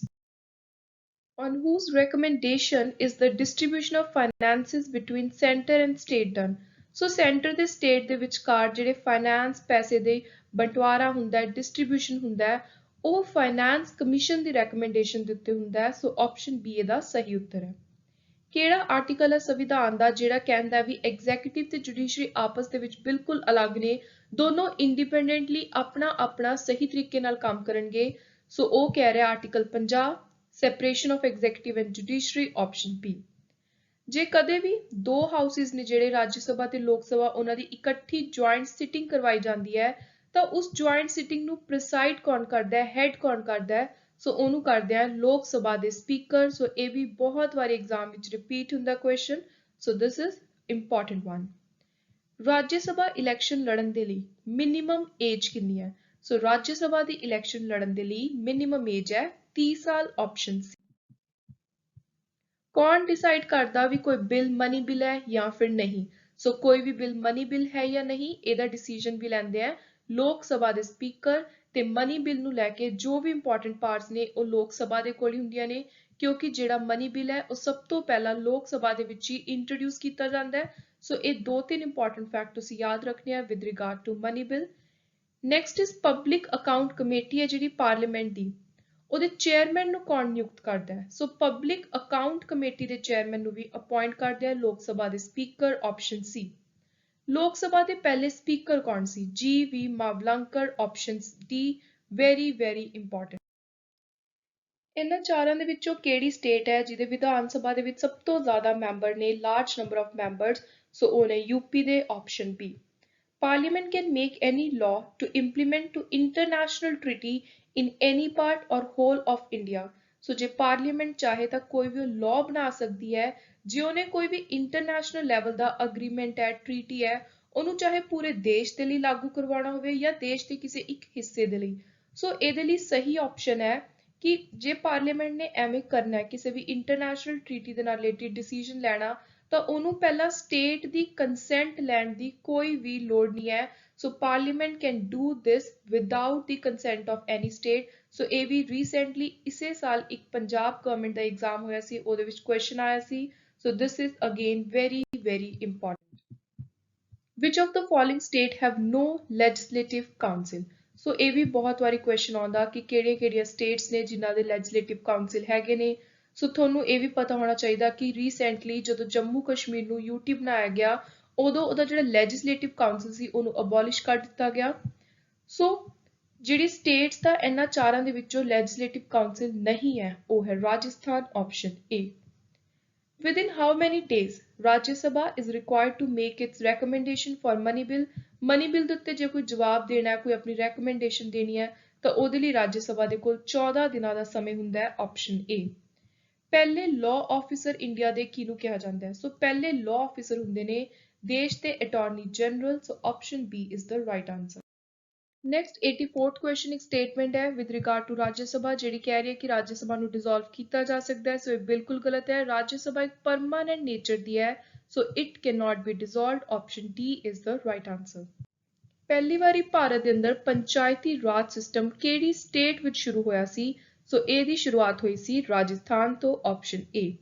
On whose recommendation is the distribution of finances between center and state done? So center ਤੇ state ਦੇ ਵਿਚਕਾਰ ਜਿਹੜੇ finance ਪੈਸੇ ਦੇ ਬंटवारा ਹੁੰਦਾ ਹੈ, distribution ਹੁੰਦਾ ਹੈ, ਉਹ finance commission ਦੀ recommendation ਦੇ ਉੱਤੇ ਹੁੰਦਾ ਹੈ। ਸੋ option B ਇਹਦਾ ਸਹੀ ਉੱਤਰ ਹੈ। ਕਿਹੜਾ ਆਰਟੀਕਲ ਹੈ ਸੰਵਿਧਾਨ ਦਾ ਜਿਹੜਾ ਕਹਿੰਦਾ ਵੀ ਐਗਜ਼ੈਕਟਿਵ ਤੇ ਜੁਡੀਸ਼ਰੀ ਆਪਸ ਦੇ ਵਿੱਚ ਬਿਲਕੁਲ ਅਲੱਗ ਨੇ, ਦੋਨੋਂ ਇੰਡੀਪੈਂਡੈਂਟਲੀ ਆਪਣਾ ਆਪਣਾ ਸਹੀ ਤਰੀਕੇ ਨਾਲ ਕੰਮ ਕਰਨਗੇ? ਸੋ ਉਹ ਕਹਿ ਰਿਹਾ article 50 separation of executive and judiciary option B। ਜੇ ਕਦੇ ਵੀ ਦੋ ਹਾਊਸਿਸ ਨੇ ਜਿਹੜੇ ਰਾਜ ਸਭਾ ਤੇ ਲੋਕ ਸਭਾ ਉਹਨਾਂ ਦੀ ਇਕੱਠੀ ਜੁਆਇੰਟ ਸਿਟਿੰਗ ਕਰਵਾਈ ਜਾਂਦੀ ਹੈ ਤਾਂ ਉਸ ਜੁਆਇੰਟ ਸਿਟਿੰਗ ਨੂੰ ਪ੍ਰੀਸਾਈਡ ਕੌਣ ਕਰਦਾ ਹੈ, ਹੈਡ ਕੌਣ ਕਰਦਾ ਹੈ? ਸੋ ਉਹਨੂੰ ਕਰਦੇ ਆ ਲੋਕ ਸਭਾ ਦੇ ਸਪੀਕਰ। ਸੋ ਇਹ ਵੀ ਬਹੁਤ ਵਾਰੀ ਐਗਜ਼ਾਮ ਵਿੱਚ ਰਿਪੀਟ ਹੁੰਦਾ question. So this is important one. Rajya Sabha election ਲੜਨ ਦੇ ਲਈ ਮਿਨੀਮਮ ਏਜ ਕਿੰਨੀ ਹੈ? ਸੋ ਰਾਜ ਸਭਾ ਦੀ ਇਲੈਕਸ਼ਨ ਲੜਨ ਦੇ ਲਈ ਮਿਨੀਮਮ ਏਜ ਹੈ 30 ਸਾਲ ਆਪਸ਼ਨ C। ਕੌਣ ਡਿਸਾਈਡ ਕਰਦਾ ਵੀ ਕੋਈ ਬਿੱਲ ਮਨੀ ਬਿੱਲ ਹੈ ਜਾਂ ਫਿਰ ਨਹੀਂ? ਸੋ ਕੋਈ ਵੀ ਬਿੱਲ ਮਨੀ ਬਿੱਲ ਹੈ ਜਾਂ ਨਹੀਂ ਇਹਦਾ ਡਿਸੀਜਨ ਵੀ ਲੈਂਦੇ ਆ ਲੋਕ ਸਭਾ ਦੇ ਸਪੀਕਰ। ਤੇ ਮਨੀ ਬਿੱਲ ਨੂੰ ਲੈ ਕੇ ਜੋ ਵੀ ਇੰਪੋਰਟੈਂਟ ਪਾਰਟਸ ਨੇ ਉਹ ਲੋਕ ਸਭਾ ਦੇ ਕੋਲ ਹੀ ਹੁੰਦੀਆਂ ਨੇ, ਕਿਉਂਕਿ ਜਿਹੜਾ ਮਨੀ ਬਿੱਲ ਹੈ ਉਹ ਸਭ ਤੋਂ ਪਹਿਲਾਂ ਲੋਕ ਸਭਾ ਦੇ ਵਿੱਚ ਹੀ ਇੰਟਰੋਡਿਊਸ ਕੀਤਾ ਜਾਂਦਾ ਹੈ। ਸੋ ਇਹ 2-3 ਇੰਪੋਰਟੈਂਟ ਫੈਕਟ ਤੁਸੀਂ ਯਾਦ ਰੱਖਣੇ ਆ with regard to money bill. Next is public account committee ਹੈ ਜਿਹੜੀ ਪਾਰਲੀਮੈਂਟ ਦੀ, ਉਹਦੇ ਚੇਅਰਮੈਨ ਨੂੰ ਕੌਣ ਨਿਯੁਕਤ ਕਰਦਾ ਹੈ? ਸੋ ਪਬਲਿਕ ਅਕਾਊਂਟ ਕਮੇਟੀ ਦੇ ਚੇਅਰਮੈਨ ਨੂੰ ਵੀ ਅਪਾਇੰਟ ਕਰਦੇ ਆ ਲੋਕ ਸਭਾ ਦੇ ਸਪੀਕਰ ਆਪਸ਼ਨ C। ਲੋਕ ਸਭਾ ਦੇ ਪਹਿਲੇ ਸਪੀਕਰ ਕੌਣ ਸੀ? G.V. Mavalankar option D। Very important. ਇਹਨਾਂ ਚਾਰਾਂ ਦੇ ਵਿੱਚੋਂ ਕਿਹੜੀ ਸਟੇਟ ਹੈ ਜਿਹਦੇ ਵਿਧਾਨ ਸਭਾ ਦੇ ਵਿੱਚ ਸਭ ਤੋਂ ਜ਼ਿਆਦਾ ਮੈਂਬਰ ਨੇ, ਲਾਰਜ ਨੰਬਰ ਆਫ ਮੈਂਬਰਸ? ਸੋ ਉਹ ਨੇ UP ਦੇ option B। Parliament can make any law to implement to international treaty in any part or whole of India। ਸੋ ਜੇ ਪਾਰਲੀਮੈਂਟ ਚਾਹੇ ਤਾਂ ਕੋਈ ਵੀ ਲਾਅ ਬਣਾ ਸਕਦੀ ਹੈ ਜੇ ਉਹਨੇ ਕੋਈ ਵੀ ਇੰਟਰਨੈਸ਼ਨਲ ਲੈਵਲ ਦਾ ਅਗਰੀਮੈਂਟ ਹੈ, ਟ੍ਰੀਟੀ ਹੈ, ਉਹਨੂੰ ਚਾਹੇ ਪੂਰੇ ਦੇਸ਼ ਦੇ ਲਈ ਲਾਗੂ ਕਰਵਾਉਣਾ ਹੋਵੇ ਜਾਂ ਦੇਸ਼ ਦੇ ਕਿਸੇ ਇੱਕ ਹਿੱਸੇ ਦੇ ਲਈ। ਸੋ ਇਹਦੇ ਲਈ ਸਹੀ ਆਪਸ਼ਨ ਹੈ ਕਿ ਜੇ ਪਾਰਲੀਮੈਂਟ ਨੇ ਐਵੇਂ ਕਰਨਾ ਹੈ ਕਿਸੇ ਵੀ ਇੰਟਰਨੈਸ਼ਨਲ ਟ੍ਰੀਟੀ ਦੇ ਨਾਲ ਰਿਲੇਟਡ ਡਿਸੀਜਨ ਲੈਣਾ ਤਾਂ ਉਹਨੂੰ ਪਹਿਲਾਂ ਸਟੇਟ ਦੀ ਕੰਸੈਂਟ ਲੈਣ ਦੀ ਕੋਈ ਵੀ ਲੋੜ ਨਹੀਂ ਹੈ। So parliament can do this without the consent of any state. So ਇਹ ਵੀ ਰੀਸੈਂਟਲੀ ਇਸੇ ਸਾਲ ਇੱਕ ਪੰਜਾਬ ਗਵਰਨਮੈਂਟ ਦਾ ਐਗਜ਼ਾਮ ਹੋਇਆ ਸੀ, ਉਹਦੇ ਵਿੱਚ ਕੁਐਸਚਨ ਆਇਆ ਸੀ। So this is again very important. Which of the following state have no legislative council? So ਇਹ ਵੀ ਬਹੁਤ ਵਾਰੀ ਕੁਐਸਚਨ ਆਉਂਦਾ ਕਿ ਕਿਹੜੀਆਂ ਸਟੇਟਸ ਨੇ ਜਿਨ੍ਹਾਂ ਦੇ ਲੈਜਿਸਲੇਟਿਵ ਕਾਉਂਸਿਲ ਹੈਗੇ ਨੇ। ਸੋ ਤੁਹਾਨੂੰ ਇਹ ਵੀ ਪਤਾ ਹੋਣਾ ਚਾਹੀਦਾ ਕਿ ਰੀਸੈਂਟਲੀ ਜਦੋਂ ਜੰਮੂ ਕਸ਼ਮੀਰ ਨੂੰ ਯੂਟੀ ਬਣਾਇਆ ਗਿਆ ਉਦੋਂ ਉਹਦਾ ਜਿਹੜਾ ਲੈਜਿਸਲੇਟਿਵ ਕਾਉਂਸਲ ਸੀ ਉਹਨੂੰ ਅਬੋਲਿਸ਼ ਕਰ ਦਿੱਤਾ ਗਿਆ। ਸੋ ਜਿਹੜੀ ਸਟੇਟਸ ਦਾ ਇਹਨਾਂ ਚਾਰਾਂ ਦੇ ਵਿੱਚੋਂ ਲੈਜਿਸਲੇਟਿਵ ਕਾਉਂਸਲ ਨਹੀਂ ਹੈ ਉਹ ਹੈ Rajasthan, option A. Within how many days Rajya Sabha is required to make its recommendation for money bill? Money bill ਦੇ ਉੱਤੇ ਜੇ ਕੋਈ ਜਵਾਬ ਦੇਣਾ ਹੈ, ਕੋਈ ਆਪਣੀ recommendation ਦੇਣੀ ਹੈ ਤਾਂ ਉਹਦੇ ਲਈ ਰਾਜ ਸਭਾ ਦੇ ਕੋਲ 14 ਦਿਨਾਂ ਦਾ ਸਮੇਂ ਹੁੰਦਾ ਹੈ, ਆਪਸ਼ਨ ਏ। ਪਹਿਲੇ ਲਾਅ ਆਫੀਸਰ ਇੰਡੀਆ ਦੇ ਕਿਹਨੂੰ ਕਿਹਾ ਜਾਂਦਾ ਹੈ? ਸੋ ਪਹਿਲੇ ਲਾਅ ਆਫੀਸਰ ਹੁੰਦੇ ਨੇ ਦੇਸ਼ ਦੇ attorney general, so option B is the right answer. Next 84th question ਇੱਕ ਸਟੇਟਮੈਂਟ ਹੈ ਵਿਦ ਰਿਗਾਰਡ ਟੂ ਰਾਜ ਸਭਾ ਜਿਹੜੀ ਕਹਿ ਰਹੀ ਹੈ ਕਿ ਰਾਜ ਸਭਾ ਨੂੰ ਡਿਸੋਲਵ ਕੀਤਾ ਜਾ ਸਕਦਾ ਹੈ। ਸੋ ਇਹ ਬਿਲਕੁਲ ਗਲਤ ਹੈ। ਰਾਜ ਸਭਾ ਇੱਕ ਪਰਮਾਨੈਂਟ ਨੇਚਰ ਦੀ ਹੈ, so it can not be dissolved, option D is the right answer. ਪਹਿਲੀ ਵਾਰੀ ਭਾਰਤ ਦੇ ਅੰਦਰ ਪੰਚਾਇਤੀ ਰਾਜ ਸਿਸਟਮ ਕਿਹੜੀ ਸਟੇਟ ਵਿੱਚ ਸ਼ੁਰੂ ਹੋਇਆ ਸੀ? ਸੋ ਇਹਦੀ ਸ਼ੁਰੂਆਤ ਹੋਈ ਸੀ ਰਾਜਸਥਾਨ ਤੋਂ, option A.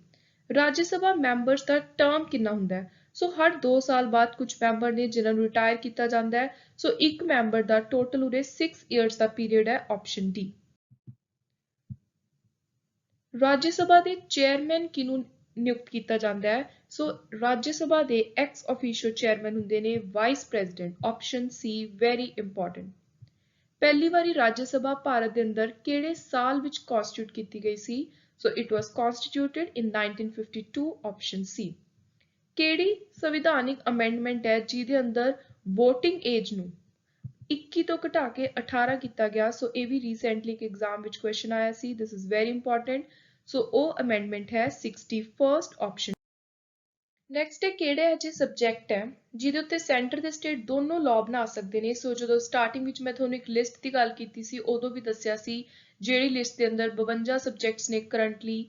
Rajya Sabha members ਦਾ ਟਰਮ ਕਿੰਨਾ ਹੁੰਦਾ ਹੈ? ਸੋ ਹਰ 2 ਸਾਲ ਬਾਅਦ ਕੁਝ ਮੈਂਬਰ ਨੇ ਜਿਨ੍ਹਾਂ ਨੂੰ ਰਿਟਾਇਰ ਕੀਤਾ ਜਾਂਦਾ ਹੈ। ਸੋ ਇੱਕ ਮੈਂਬਰ ਦਾ ਟੋਟਲ ਉਰੇ 6 ਇਅਰਸ ਦਾ ਪੀਰੀਅਡ ਹੈ, ਆਪਸ਼ਨ ਡੀ। ਰਾਜ ਸਭਾ ਦੇ ਚੇਅਰਮੈਨ ਕਿਹਨੂੰ ਨਿਯੁਕਤ ਕੀਤਾ ਜਾਂਦਾ ਹੈ? ਸੋ ਰਾਜ ਸਭਾ ਦੇ ਐਕਸ ਆਫੀਸ਼ੀਓ ਚੇਅਰਮੈਨ ਹੁੰਦੇ ਨੇ ਵਾਈਸ ਪ੍ਰੈਜ਼ੀਡੈਂਟ, ਆਪਸ਼ਨ ਸੀ, ਵੈਰੀ ਇੰਪੋਰਟੈਂਟ। ਪਹਿਲੀ ਵਾਰੀ ਰਾਜ ਸਭਾ ਭਾਰਤ ਦੇ ਅੰਦਰ ਕਿਹੜੇ ਸਾਲ ਵਿੱਚ ਕਨਸਟੀਟਿਊਟ ਕੀਤੀ ਗਈ ਸੀ? So it was ਕਨਸਟੀਟਿਊਟਡ in 1952, option ਸੀ। ਕਿਹੜੀ ਸੰਵਿਧਾਨਿਕ ਅਮੈਂਡਮੈਂਟ ਹੈ ਜਿਹਦੇ ਅੰਦਰ VOTING ਏਜ ਨੂੰ 21 ਤੋਂ ਘਟਾ ਕੇ 18 ਕੀਤਾ ਗਿਆ? ਸੋ ਇਹ ਵੀ ਰੀਸੈਂਟਲੀ ਇੱਕ ਐਗਜ਼ਾਮ ਵਿੱਚ ਕੁਐਸਚਨ ਆਇਆ ਸੀ, ਦਿਸ ਇਜ਼ ਵੈਰੀ ਇੰਪੋਰਟੈਂਟ। ਸੋ ਉਹ ਅਮੈਂਡਮੈਂਟ ਹੈ 61st, ਆਪਸ਼ਨ। ਨੈਕਸਟ ਹੈ ਕਿਹੜੇ ਅਜਿਹੇ ਸਬਜੈਕਟ ਹੈ ਜਿਹਦੇ ਉੱਤੇ ਸੈਂਟਰ ਤੇ ਸਟੇਟ ਦੋਨੋਂ ਲਾਅ ਬਣਾ ਸਕਦੇ ਨੇ? ਸੋ ਜਦੋਂ ਸਟਾਰਟਿੰਗ ਵਿੱਚ ਮੈਂ ਤੁਹਾਨੂੰ ਇੱਕ ਲਿਸਟ ਦੀ ਗੱਲ ਕੀਤੀ ਸੀ ਉਦੋਂ ਵੀ ਦੱਸਿਆ ਸੀ ਜਿਹੜੀ ਲਿਸਟ ਦੇ ਅੰਦਰ 52 ਸਬਜੈਕਟਸ ਨੇ ਕਰੰਟਲੀ।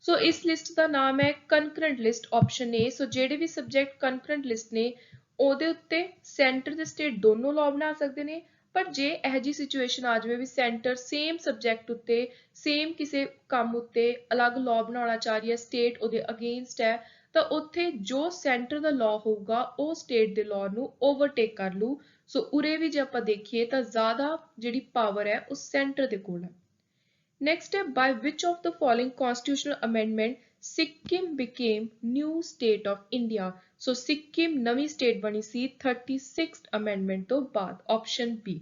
ਸੋ ਇਸ ਲਿਸਟ ਦਾ ਨਾਮ ਹੈ ਕਨਕਰੈਂਟ ਲਿਸਟ, ਆਪਸ਼ਨ ਏ। ਸੋ ਜਿਹੜੇ ਵੀ ਸਬਜੈਕਟ ਕਨਕਰੈਂਟ ਲਿਸਟ ਨੇ ਉਹਦੇ ਉੱਤੇ ਸੈਂਟਰ ਤੇ ਸਟੇਟ ਦੋਨੋਂ ਲਾਅ ਬਣਾ ਸਕਦੇ ਨੇ। ਪਰ ਜੇ ਇਹੋ ਜਿਹੀ ਸਿਚੁਏਸ਼ਨ ਆ ਜਾਵੇ ਵੀ ਸੈਂਟਰ ਸੇਮ ਸਬਜੈਕਟ ਉੱਤੇ ਸੇਮ ਕਿਸੇ ਕੰਮ ਉੱਤੇ ਅਲੱਗ ਲਾਅ ਬਣਾਉਣਾ ਚਾਹ ਰਹੀ ਹੈ, ਸਟੇਟ ਉਹਦੇ ਅਗੇਂਸਟ ਹੈ, ਤਾਂ ਉੱਥੇ ਜੋ ਸੈਂਟਰ ਦਾ ਲਾਅ ਹੋਊਗਾ ਉਹ ਸਟੇਟ ਦੇ ਲਾਅ ਨੂੰ ਓਵਰਟੇਕ ਕਰ ਲੂ। ਸੋ ਉਰੇ ਵੀ ਜੇ ਆਪਾਂ ਦੇਖੀਏ ਤਾਂ ਜ਼ਿਆਦਾ ਜਿਹੜੀ ਪਾਵਰ ਹੈ ਉਹ ਸੈਂਟਰ ਦੇ ਕੋਲ ਹੈ। ਨੈਕਸਟ ਹੈ by which of the following constitutional amendment Sikkim became new state of India? ਸੋ ਸਿੱਕਿਮ ਨਵੀਂ ਸਟੇਟ ਬਣੀ ਸੀ 36th ਅਮੈਂਡਮੈਂਟ ਤੋਂ ਬਾਅਦ, ਆਪਸ਼ਨ ਬੀ।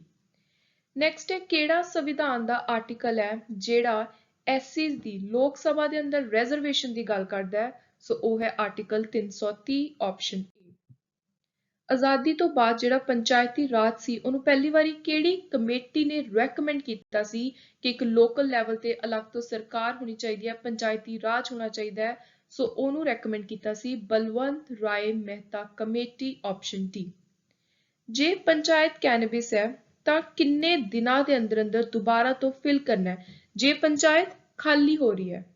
ਨੈਕਸਟ ਹੈ ਕਿਹੜਾ ਸੰਵਿਧਾਨ ਦਾ ਆਰਟੀਕਲ ਹੈ ਜਿਹੜਾ ਐਸਸੀਜ਼ ਦੀ ਲੋਕ ਸਭਾ ਦੇ ਅੰਦਰ ਰਿਜ਼ਰਵੇਸ਼ਨ ਦੀ ਗੱਲ ਕਰਦਾ ਹੈ? ਸੋ ਉਹ ਹੈ ਆਰਟੀਕਲ 330, ਆਪਸ਼ਨ ਏ। ਆਜ਼ਾਦੀ ਤੋਂ ਬਾਅਦ ਜਿਹੜਾ ਪੰਚਾਇਤੀ ਰਾਜ ਸੀ ਉਹਨੂੰ ਪਹਿਲੀ ਵਾਰੀ ਕਿਹੜੀ ਕਮੇਟੀ ਨੇ ਰეკਮੈਂਡ ਕੀਤਾ ਸੀ ਕਿ ਇੱਕ ਲੋਕਲ ਲੈਵਲ ਤੇ ਅਲੱਗ ਤੋਂ ਸਰਕਾਰ ਹੋਣੀ ਚਾਹੀਦੀ ਹੈ, ਪੰਚਾਇਤੀ ਰਾਜ ਹੋਣਾ ਚਾਹੀਦਾ ਹੈ? ਸੋ ਉਹਨੂੰ ਰეკਮੈਂਡ ਕੀਤਾ ਸੀ ਬਲਵੰਤ ਰਾਏ ਮਹਿਤਾ ਕਮੇਟੀ, ਆਪਸ਼ਨ ਡੀ। ਜੇ ਪੰਚਾਇਤ ਕੈਨਬਿਸ ਹੈ ਤਾਂ ਕਿੰਨੇ ਦਿਨਾਂ ਦੇ ਅੰਦਰ ਅੰਦਰ ਦੁਬਾਰਾ ਤੋਂ ਫਿਲ ਕਰਨਾ ਹੈ ਜੇ ਪੰਚਾਇਤ ਖਾਲੀ ਹੋ ਰਹੀ ਹੈ?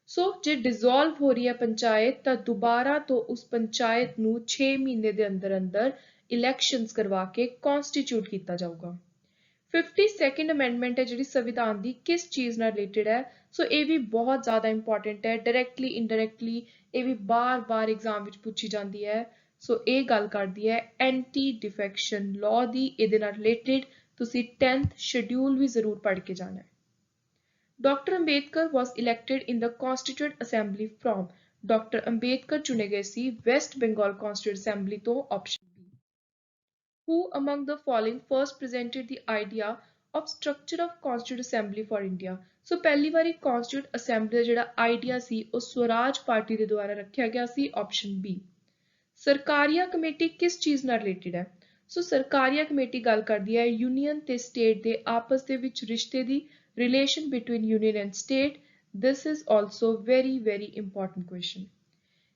ਸੋ ਜੇ ਡਿਸੋਲਵ ਹੋ ਰਹੀ ਹੈ ਪੰਚਾਇਤ ਤਾਂ ਦੁਬਾਰਾ ਤੋਂ ਉਸ ਪੰਚਾਇਤ ਨੂੰ 6 ਮਹੀਨੇ ਦੇ ਅੰਦਰ ਅੰਦਰ ਇਲੈਕਸ਼ਨਸ ਕਰਵਾ ਕੇ ਕਨਸਟੀਟਿਊਟ ਕੀਤਾ ਜਾਊਗਾ। 52nd ਅਮੈਂਡਮੈਂਟ ਹੈ ਜਿਹੜੀ ਸੰਵਿਧਾਨ ਦੀ ਕਿਸ ਚੀਜ਼ ਨਾਲ ਰਿਲੇਟਡ ਹੈ? ਸੋ ਇਹ ਵੀ ਬਹੁਤ ਜ਼ਿਆਦਾ ਇੰਪੋਰਟੈਂਟ ਹੈ, ਡਾਇਰੈਕਟਲੀ ਇਨਡਾਇਰੈਕਟਲੀ ਇਹ ਵੀ ਬਾਰ-ਬਾਰ ਐਗਜ਼ਾਮ ਵਿੱਚ ਪੁੱਛੀ ਜਾਂਦੀ ਹੈ। ਸੋ ਇਹ ਗੱਲ ਕਰਦੀ ਹੈ ਐਂਟੀ ਡਿਫੈਕਸ਼ਨ ਲਾਅ ਦੀ, ਇਹਦੇ ਨਾਲ ਰਿਲੇਟਡ ਤੁਸੀਂ 10th ਸ਼ਡਿਊਲ ਵੀ ਜ਼ਰੂਰ ਪੜ੍ਹ ਕੇ ਜਾਣਾ ਹੈ। Dr. Ambedkar was elected in the Constituent Assembly from? Dr. Ambedkar ਚੁਣੇ ਗਏ ਸੀ ਵੈਸਟ ਬੰਗਾਲ Constituent Assembly ਤੋਂ, option B. Who among the following first presented the idea of structure of Constituent Assembly for India? ਸੋ ਪਹਿਲੀ ਵਾਰੀ Constituent Assembly ਦਾ ਜਿਹੜਾ ਆਈਡੀਆ ਸੀ ਉਹ ਸਵਰਾਜ ਪਾਰਟੀ ਦੇ ਦੁਆਰਾ ਰੱਖਿਆ ਗਿਆ ਸੀ, option B. ਸਰਕਾਰੀਆ ਕਮੇਟੀ ਕਿਸ ਚੀਜ਼ ਨਾਲ ਰਿਲੇਟਡ ਹੈ? ਸੋ ਸਰਕਾਰੀਆ ਕਮੇਟੀ ਗੱਲ ਕਰਦੀ ਹੈ ਯੂਨੀਅਨ ਤੇ ਸਟੇਟ ਦੇ ਆਪਸ ਦੇ ਵਿੱਚ ਰਿਸ਼ਤੇ ਦੀ, relation between union and state. This is also very important question.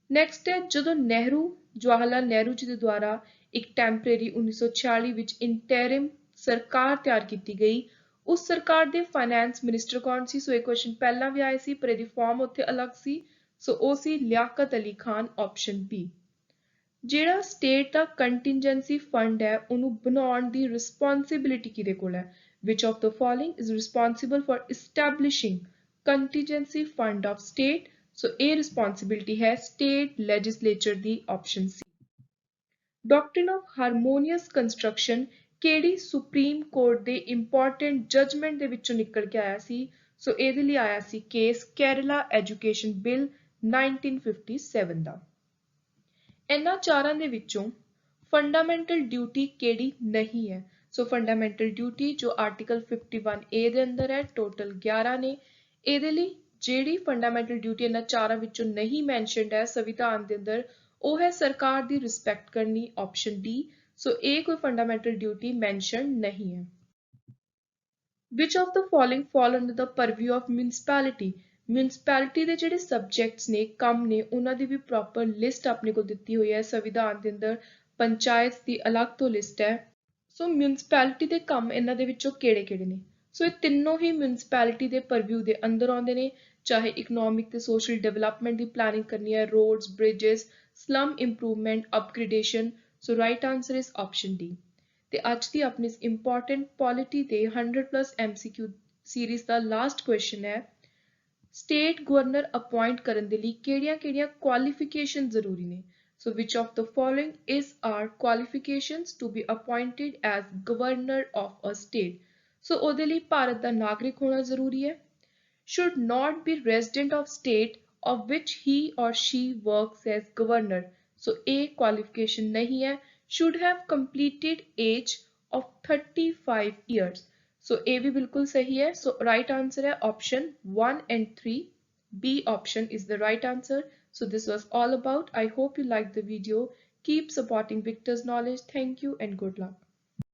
Next ਹੈ ਜਦੋਂ ਨਹਿਰੂ ਜਵਾਹਰ ਲਾਲ ਨਹਿਰੂ ਜੀ ਦੇ ਦੁਆਰਾ ਇੱਕ ਟੈਂਪਰੇਰੀ 1946 ਵਿੱਚ ਇੰਟਰਿਮ ਸਰਕਾਰ ਤਿਆਰ ਕੀਤੀ ਗਈ, ਉਸ ਸਰਕਾਰ ਦੇ ਫਾਈਨੈਂਸ ਮਿਨਿਸਟਰ ਕੌਣ ਸੀ? ਸੋ ਇਹ ਕੁਐਸਚਨ ਪਹਿਲਾਂ ਵੀ ਆਏ ਸੀ ਪਰ ਇਹਦੀ ਫਾਰਮ ਉੱਥੇ ਅਲੱਗ ਸੀ। ਸੋ ਉਹ ਸੀ ਲਿਆਕਤ ਅਲੀ ਖਾਨ, ਆਪਸ਼ਨ ਬੀ। ਜਿਹੜਾ ਸਟੇਟ ਦਾ ਕੰਟੀਨਜੈਂਸੀ ਫੰਡ ਹੈ ਉਹਨੂੰ ਬਣਾਉਣ ਦੀ ਰਿਸਪੌਂਸਿਬਿਲਿਟੀ ਕਿਹਦੇ ਕੋਲ ਹੈ? Which of the following is responsible for establishing contingency fund of state? So a responsibility है state legislature the, option C. Doctrine of harmonious construction ਕਿਹੜੀ ਸੁਪਰੀਮ ਕੋਰਟ ਦੇ important judgment ਦੇ ਵਿੱਚੋਂ ਨਿਕਲ ਕੇ ਆਇਆ ਸੀ? ਸੋ ਇਹਦੇ ਲਈ ਆਇਆ ਸੀ ਕੇਸ ਕੇਰਲਾ ਐਜੂਕੇਸ਼ਨ ਬਿੱਲ 1957 ਦਾ। ਇਹਨਾਂ ਚਾਰਾਂ ਦੇ ਵਿੱਚੋਂ ਫੰਡਾਮੈਂਟਲ ਡਿਊਟੀ ਕਿਹੜੀ ਨਹੀਂ ਹੈ? ਸੋ ਫੰਡਾਮੈਂਟਲ ਡਿਊਟੀ ਜੋ ਆਰਟੀਕਲ 51A ਦੇ ਅੰਦਰ ਹੈ, ਟੋਟਲ 11 ਨੇ। ਇਹਦੇ ਲਈ ਜਿਹੜੀ ਫੰਡਾਮੈਂਟਲ ਡਿਊਟੀ ਇਹਨਾਂ ਚਾਰਾਂ ਵਿੱਚੋਂ ਨਹੀਂ ਮੈਂਸ਼ਨਡ ਹੈ ਸੰਵਿਧਾਨ ਦੇ ਅੰਦਰ, ਉਹ ਹੈ ਸਰਕਾਰ ਦੀ ਰਿਸਪੈਕਟ ਕਰਨੀ, ਆਪਸ਼ਨ ਡੀ। ਸੋ ਇਹ ਕੋਈ ਫੰਡਾਮੈਂਟਲ ਡਿਊਟੀ ਮੈਂਸ਼ਨ ਨਹੀਂ ਹੈ। Which of the following fall under the purview of municipality? Municipality ਦੇ ਜਿਹੜੇ ਸਬਜੈਕਟਸ ਨੇ, ਕੰਮ ਨੇ, ਉਹਨਾਂ ਦੀ ਵੀ ਪ੍ਰੋਪਰ ਲਿਸਟ ਆਪਣੇ ਕੋਲ ਦਿੱਤੀ ਹੋਈ ਹੈ ਸੰਵਿਧਾਨ ਦੇ ਅੰਦਰ। ਪੰਚਾਇਤ ਦੀ ਅਲੱਗ ਤੋਂ ਲਿਸਟ ਹੈ। ਸੋ ਮਿਊਨਿਸਪੈਲਿਟੀ ਦੇ ਕੰਮ ਇਹਨਾਂ ਦੇ ਵਿੱਚੋਂ ਕਿਹੜੇ-ਕਿਹੜੇ ਨੇ? ਸੋ ਇਹ ਤਿੰਨੋਂ ਹੀ ਮਿਊਨਿਸਪੈਲਿਟੀ ਦੇ ਪਰਵਿਊ ਦੇ ਅੰਦਰ ਆਉਂਦੇ ਨੇ, ਚਾਹੇ ਇਕਨੋਮਿਕ ਤੇ ਸੋਸ਼ਲ ਡਿਵੈਲਪਮੈਂਟ ਦੀ ਪਲਾਨਿੰਗ ਕਰਨੀ ਹੈ, roads, bridges, slum improvement, upgradation. So right answer is option D. ਤੇ ਅੱਜ ਦੀ ਆਪਣੀ ਇਸ ਇੰਪੋਰਟੈਂਟ ਪੋਲਿਟੀ ਤੇ 100+ MCQ ਸੀਰੀਜ਼ ਦਾ ਲਾਸਟ ਕੁਐਸਚਨ ਹੈ, ਸਟੇਟ ਗਵਰਨਰ ਅਪਾਇੰਟ ਕਰਨ ਦੇ ਲਈ ਕਿਹੜੀਆਂ-ਕਿਹੜੀਆਂ ਕੁਆਲੀਫਿਕੇਸ਼ਨ ਜ਼ਰੂਰੀ ਨੇ? So which of the following are qualifications to be appointed as governor of a state? So ਉਹਦੇ ਲਈ ਭਾਰਤ ਦਾ ਨਾਗਰਿਕ ਹੋਣਾ ਜ਼ਰੂਰੀ ਹੈ। Should not be resident of state of which he or she works as governor. So ਇਹ qualification ਨਹੀਂ ਹੈ। Should have completed age of 35 years. So ਇਹ ਵੀ ਬਿਲਕੁਲ ਸਹੀ ਹੈ। So right answer ਹੈ option 1 and 3. B option is the right answer. So this was all about. I hope you liked the video. Keep supporting Victor's Knowledge. Thank you and good luck.